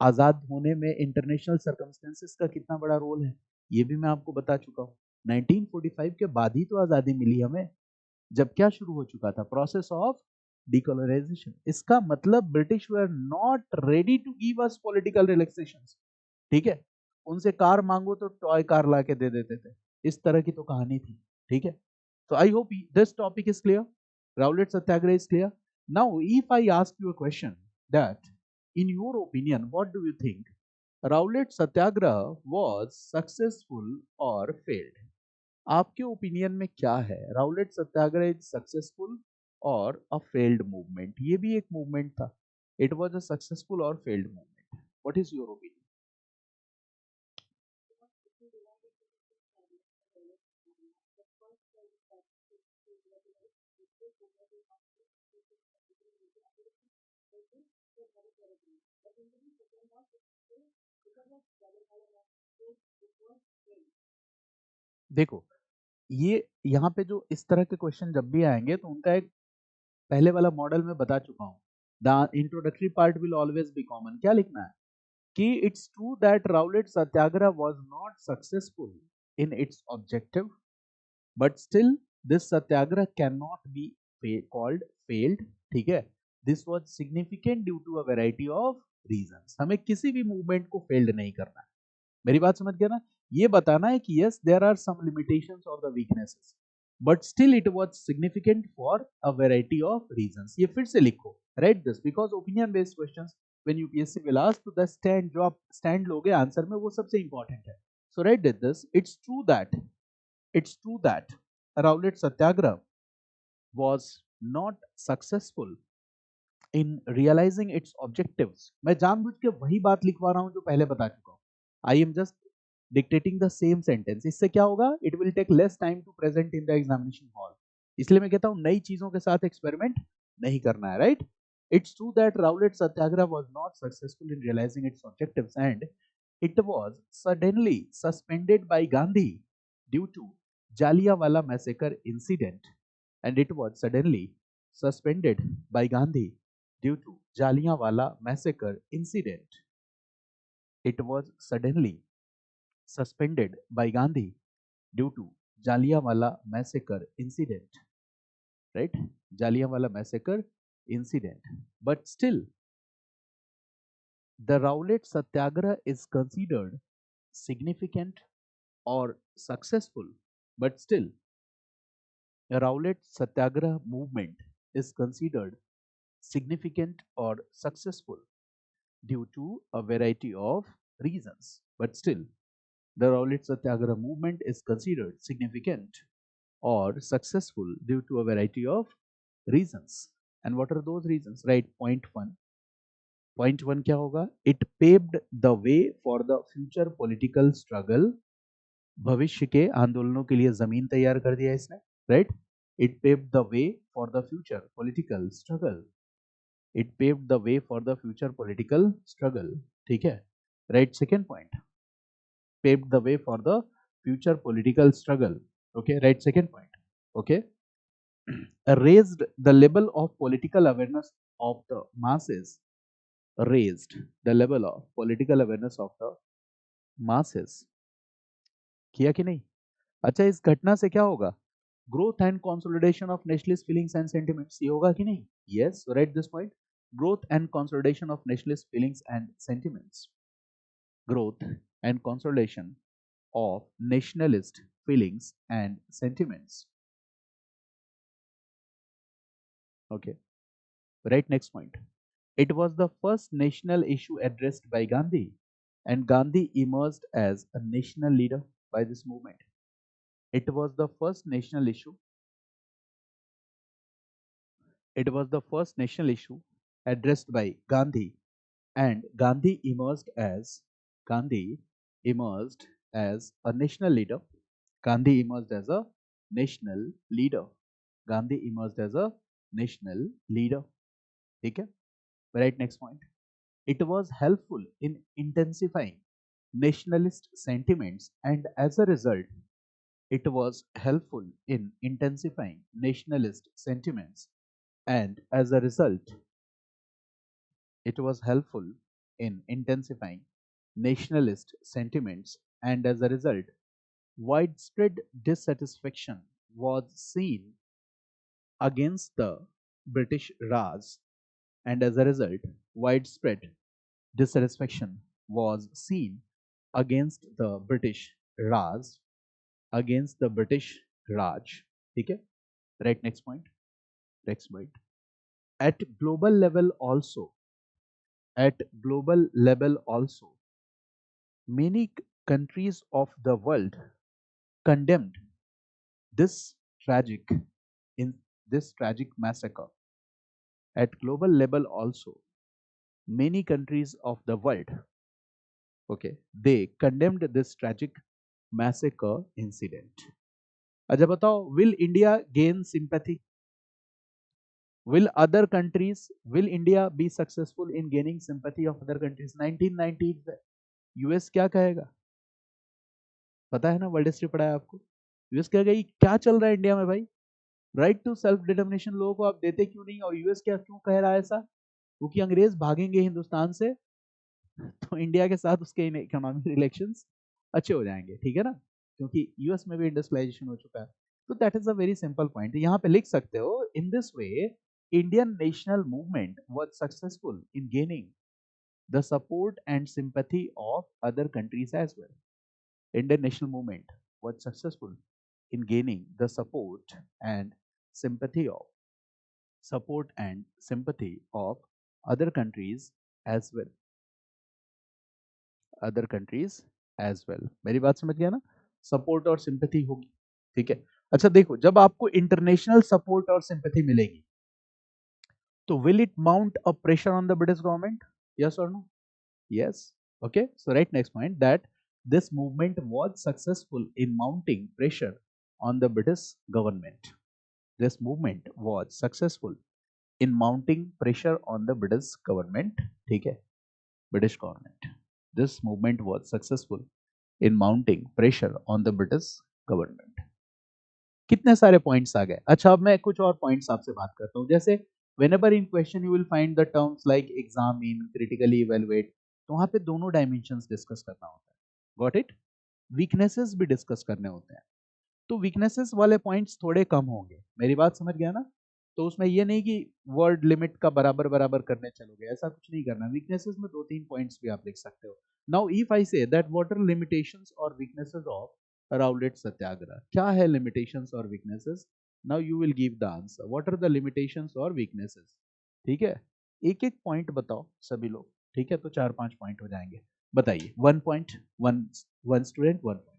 आजाद होने में इंटरनेशनल सर्कमस्टेंसेस का कितना बड़ा रोल है ये भी मैं आपको बता चुका हूँ। 1945 के बाद ही तो आजादी मिली हमें, जब क्या शुरू हो चुका था, प्रोसेस ऑफ डिकोलोनाइजेशन। इसका मतलब British were not ready to give us political relaxations, ठीक है, उनसे कार मांगो तो टॉय कार ला के दे देते थे, इस तरह की तो कहानी थी, ठीक है। So I hope this topic is clear. Rowlatt Satyagraha is clear. Now, if I ask you a question that, in your opinion, what do you think? Rowlatt Satyagraha was successful or failed? आपके opinion में क्या है, Rowlatt Satyagraha is successful और a failed movement? ये भी एक movement था, it was a successful और failed movement, what is your opinion? देखो, ये यहाँ पे जो इस तरह के क्वेश्चन जब भी आएंगे तो उनका एक पहले वाला मॉडल में बता चुका हूँ, the introductory part will always be common. क्या लिखना है कि it's true that Rowlatt Satyagraha was not successful in its objective, but still this Satyagraha can not be called failed, ठीक है। This was significant due to a variety of reasons. हमें किसी भी movement को फेल्ड नहीं करना है, मेरी बात समझ गया ना। ये बताना है कि yes there are some limitations और the weaknesses, but still it was significant for a variety of reasons. ये फिर से लिखो, write this, because opinion based questions when UPSC will ask तो द स्टैंड जो आप स्टैंड लोगे आंसर में वो सबसे इंपॉर्टेंट है। So write this, it's true that Rowlatt satyagraha was not successful in realizing its objectives। मैं जानबूझ के वही बात लिखवा रहा हूं जो पहले बता चुका हूं। I am just dictating the same sentence. इससे क्या होगा, it will take less time to present in the examination hall. इसलिए मैं कहता हूं नई चीजों के साथ एक्सपेरिमेंट नहीं करना है, right. It's true that Rowlatt Satyagraha was not successful in realising its objectives and it was suddenly suspended by Gandhi due to Jallianwala Massacre incident, and it was suddenly suspended by Gandhi due to Jallianwala Massacre incident. It was suddenly suspended by Gandhi due to Jallianwala Massacre incident, right? Jallianwala Massacre incident. But still, the Rowlatt Satyagraha is considered significant or successful, but still, the Rowlatt Satyagraha movement is considered significant or successful due to a variety of reasons. But still, the Rowlatt Satyagraha movement is considered significant or successful due to a variety of reasons. And what are those reasons? Right, point one. Point one क्या होगा? It paved the way for the future political struggle. भविष्य के आंदोलनों के लिए जमीन तैयार कर दिया इसने, right? It paved the way for the future political struggle. It paved the way for the future political struggle. ठीक है? Right, second point. Paved the way for the future political struggle. Okay, right, second point. Okay. Raised the level of political awareness of the masses. Raised the level of political awareness of the masses. किया कि नहीं? अच्छा, इस घटना से क्या होगा? Growth and consolidation of nationalist feelings and sentiments, ये होगा कि नहीं? Yes, so write this point. Growth and consolidation of nationalist feelings and sentiments. Growth and consolidation of nationalist feelings and sentiments. Okay, right, next point. It was the first national issue addressed by Gandhi, and Gandhi emerged as a national leader by this movement. It was the first national issue. It was the first national issue addressed by Gandhi, and Gandhi emerged as a national leader. Gandhi emerged as a national leader. Gandhi emerged as a national leader. ठीक है? Right, next point. It was helpful in intensifying nationalist sentiments, and as a result, it was helpful in intensifying nationalist sentiments, and as a result, it was helpful in intensifying nationalist sentiments, and as a result, widespread dissatisfaction was seen against the British Raj, and as a result, widespread dissatisfaction was seen against the British Raj, against the British Raj. ठीक है? Right, next point. Next point. At global level also, at global level also, many countries of the world condemned this tragic in this tragic massacre. At global level also, many countries of the world, okay, they condemned this tragic massacre incident. अच्छा बताओ, will India gain sympathy? Will India be successful in gaining sympathy of other countries? 1990 में US क्या कहेगा? पता है ना, world history पढ़ा है आपको? यूएस कहेगा ये क्या चल रहा है इंडिया में भाई? राइट टू सेल्फ डिटर्मिनेशन लोगों को आप देते क्यों नहीं? और यूएस क्या क्यों कह रहा है ऐसा? क्योंकि अंग्रेज भागेंगे हिंदुस्तान से तो इंडिया के साथ उसके इकोनॉमिक रिलेशंस अच्छे हो जाएंगे, ठीक है ना, क्योंकि यूएस में भी इंडस्ट्रियलाइजेशन हो चुका है. तो that is a very simple point. यहाँ पे लिख सकते हो, in this way Indian national movement was successful in gaining the support and sympathy of other countries as well. Indian national movement was successful in gaining the support and sympathy of other countries as well. Other countries as well. मेरी बात समझ गया ना? Support और sympathy होगी, ठीक है. अच्छा देखो, जब आपको इंटरनेशनल सपोर्ट और सिंपैथी मिलेगी तो will it mount a pressure on the British government? Yes और no? Yes. Okay, so right, next point, that this movement was successful in mounting pressure on the British government. This movement was successful in mounting pressure on the British government. ठीक है, British government. This movement was successful in mounting pressure on the British government. कितने सारे points आ गए. अच्छा, अब मैं कुछ और पॉइंट्स आपसे बात करता हूं. जैसे whenever in question you will find the terms like examine, critically evaluate, तो वहां पे दोनों डायमेंशंस डिस्कस करना होता है. Got it? वीकनेसेस भी डिस्कस करने होते हैं. तो वीकनेसेस वाले पॉइंट्स थोड़े कम होंगे. मेरी बात समझ गया ना? तो उसमें ये नहीं कि वर्ड लिमिट का बराबर बराबर करने चलोगे, ऐसा कुछ नहीं करना. वीकनेसेस में दो तीन पॉइंट्स भी आप लिख सकते हो. Now if I say that what are limitations और वीकनेसेस ऑफ राउलेट सत्याग्रह, क्या है लिमिटेशंस और weaknesses? Now you will give the answer. What are the limitations और वीकनेसेस? ठीक है, एक एक पॉइंट बताओ सभी लोग. ठीक है, तो 4-5 पॉइंट हो जाएंगे. बताइए. 1 point, one student 1 point.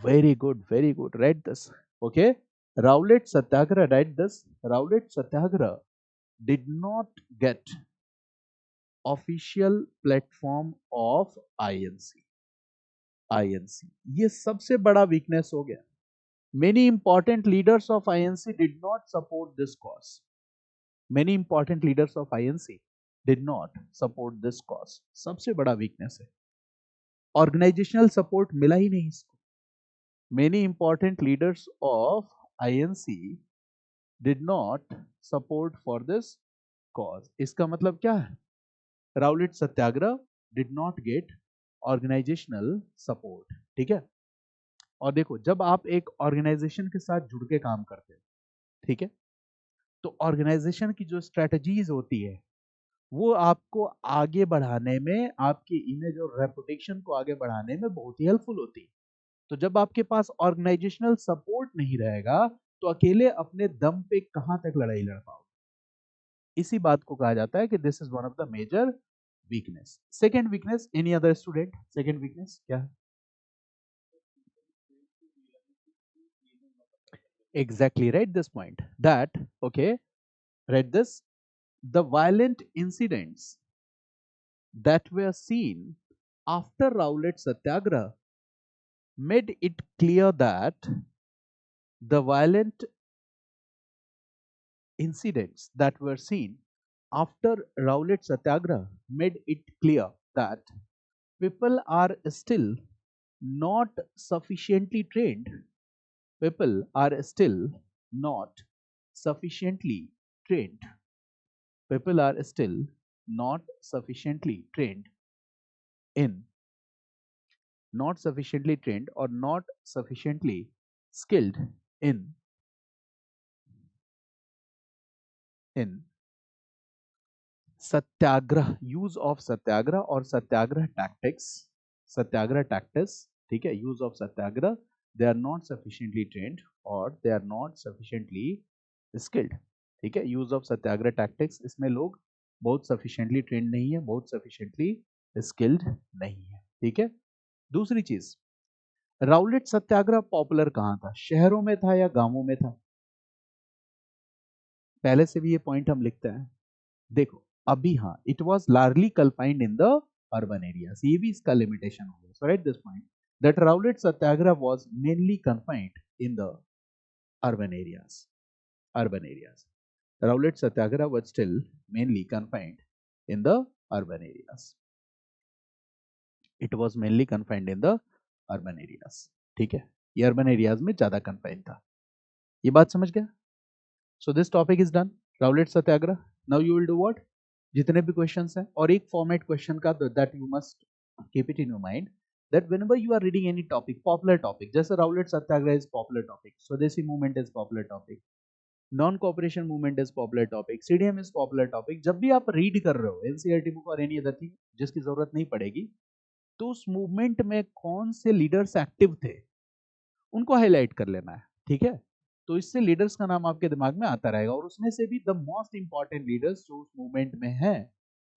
Very good, very good. Write this. Okay. Rowlatt Satyagraha, write this. Rowlatt Satyagraha did not get official platform of INC. INC. ये सबसे बड़ा weakness हो गया. Many important leaders of INC did not support this cause. Many important leaders of INC did not support this cause. सबसे बड़ा weakness है. Organizational support मिला ही नहीं इसको. Many important leaders of INC did not support for this cause. इसका मतलब क्या है? Rowlatt Satyagraha did not get organizational support. ठीक है. और देखो, जब आप एक ऑर्गेनाइजेशन के साथ जुड़ के काम करते हो, ठीक है, तो ऑर्गेनाइजेशन की जो स्ट्रेटजीज होती है वो आपको आगे बढ़ाने में, आपकी इमेज और रेपुटेशन को आगे बढ़ाने में बहुत ही हेल्पफुल होती है. तो जब आपके पास ऑर्गेनाइजेशनल सपोर्ट नहीं रहेगा तो अकेले अपने दम पे कहां तक लड़ाई लड़ पाओगे. इसी बात को कहा जाता है कि this is one of the major weakness. Second weakness, any other student? Second weakness क्या है? Exactly, write this point, that okay, write this. The violent incidents that were seen after Rowlatt Satyagraha made it clear that the violent incidents that were seen after Rowlatt Satyagraha made it clear that people are still not sufficiently trained. People are still not sufficiently trained. People are still not sufficiently trained in, not sufficiently trained or not sufficiently skilled in in satyagraha, use of satyagraha और satyagraha tactics, सत्याग्रह tactics, ठीक है, use of satyagraha, they are not sufficiently trained और they are not sufficiently skilled, ठीक है, use of Satyagraha tactics, इसमें लोग बहुत sufficiently trend नहीं है, बहुत सफिशिएंटली स्किल्ड नहीं है, ठीक है। दूसरी चीज, राउलेट सत्याग्रह पॉपुलर कहां था, शहरों में था या गांवों में था? पहले से भी ये पॉइंट हम लिखते हैं, देखो अभी हाँ, it was largely confined in the urban areas, ये भी इसका लिमिटेशन हो गया। So write this point that Rowlatt satyagraha was mainly confined in the urban areas, urban areas, Rowlatt satyagraha was still mainly confined in the urban areas, it was mainly confined in the urban areas, ठीक है, ये urban areas में ज्यादा confined था, ये बात समझ गया। So this topic is done, Rowlatt Satyagraha. Now you will do what, जितने भी क्वेश्चंस हैं, और एक फॉर्मेट क्वेश्चन का that you must keep it in your mind that whenever you are reading any topic, popular topic, जैसे Rowlatt Satyagraha is popular topic, Swadeshi movement is popular topic, non cooperation movement is popular topic, CDM is popular topic, जब भी आप read कर रहे हो NCERT book और any other thing जिसकी जरूरत नहीं पड़ेगी, तो उस मूवमेंट में कौन से लीडर्स एक्टिव थे उनको हाईलाइट कर लेना है, ठीक है। तो इससे लीडर्स का नाम आपके दिमाग में आता रहेगा, और उसमें से भी द मोस्ट इंपॉर्टेंट लीडर्स जो उस मूवमेंट में हैं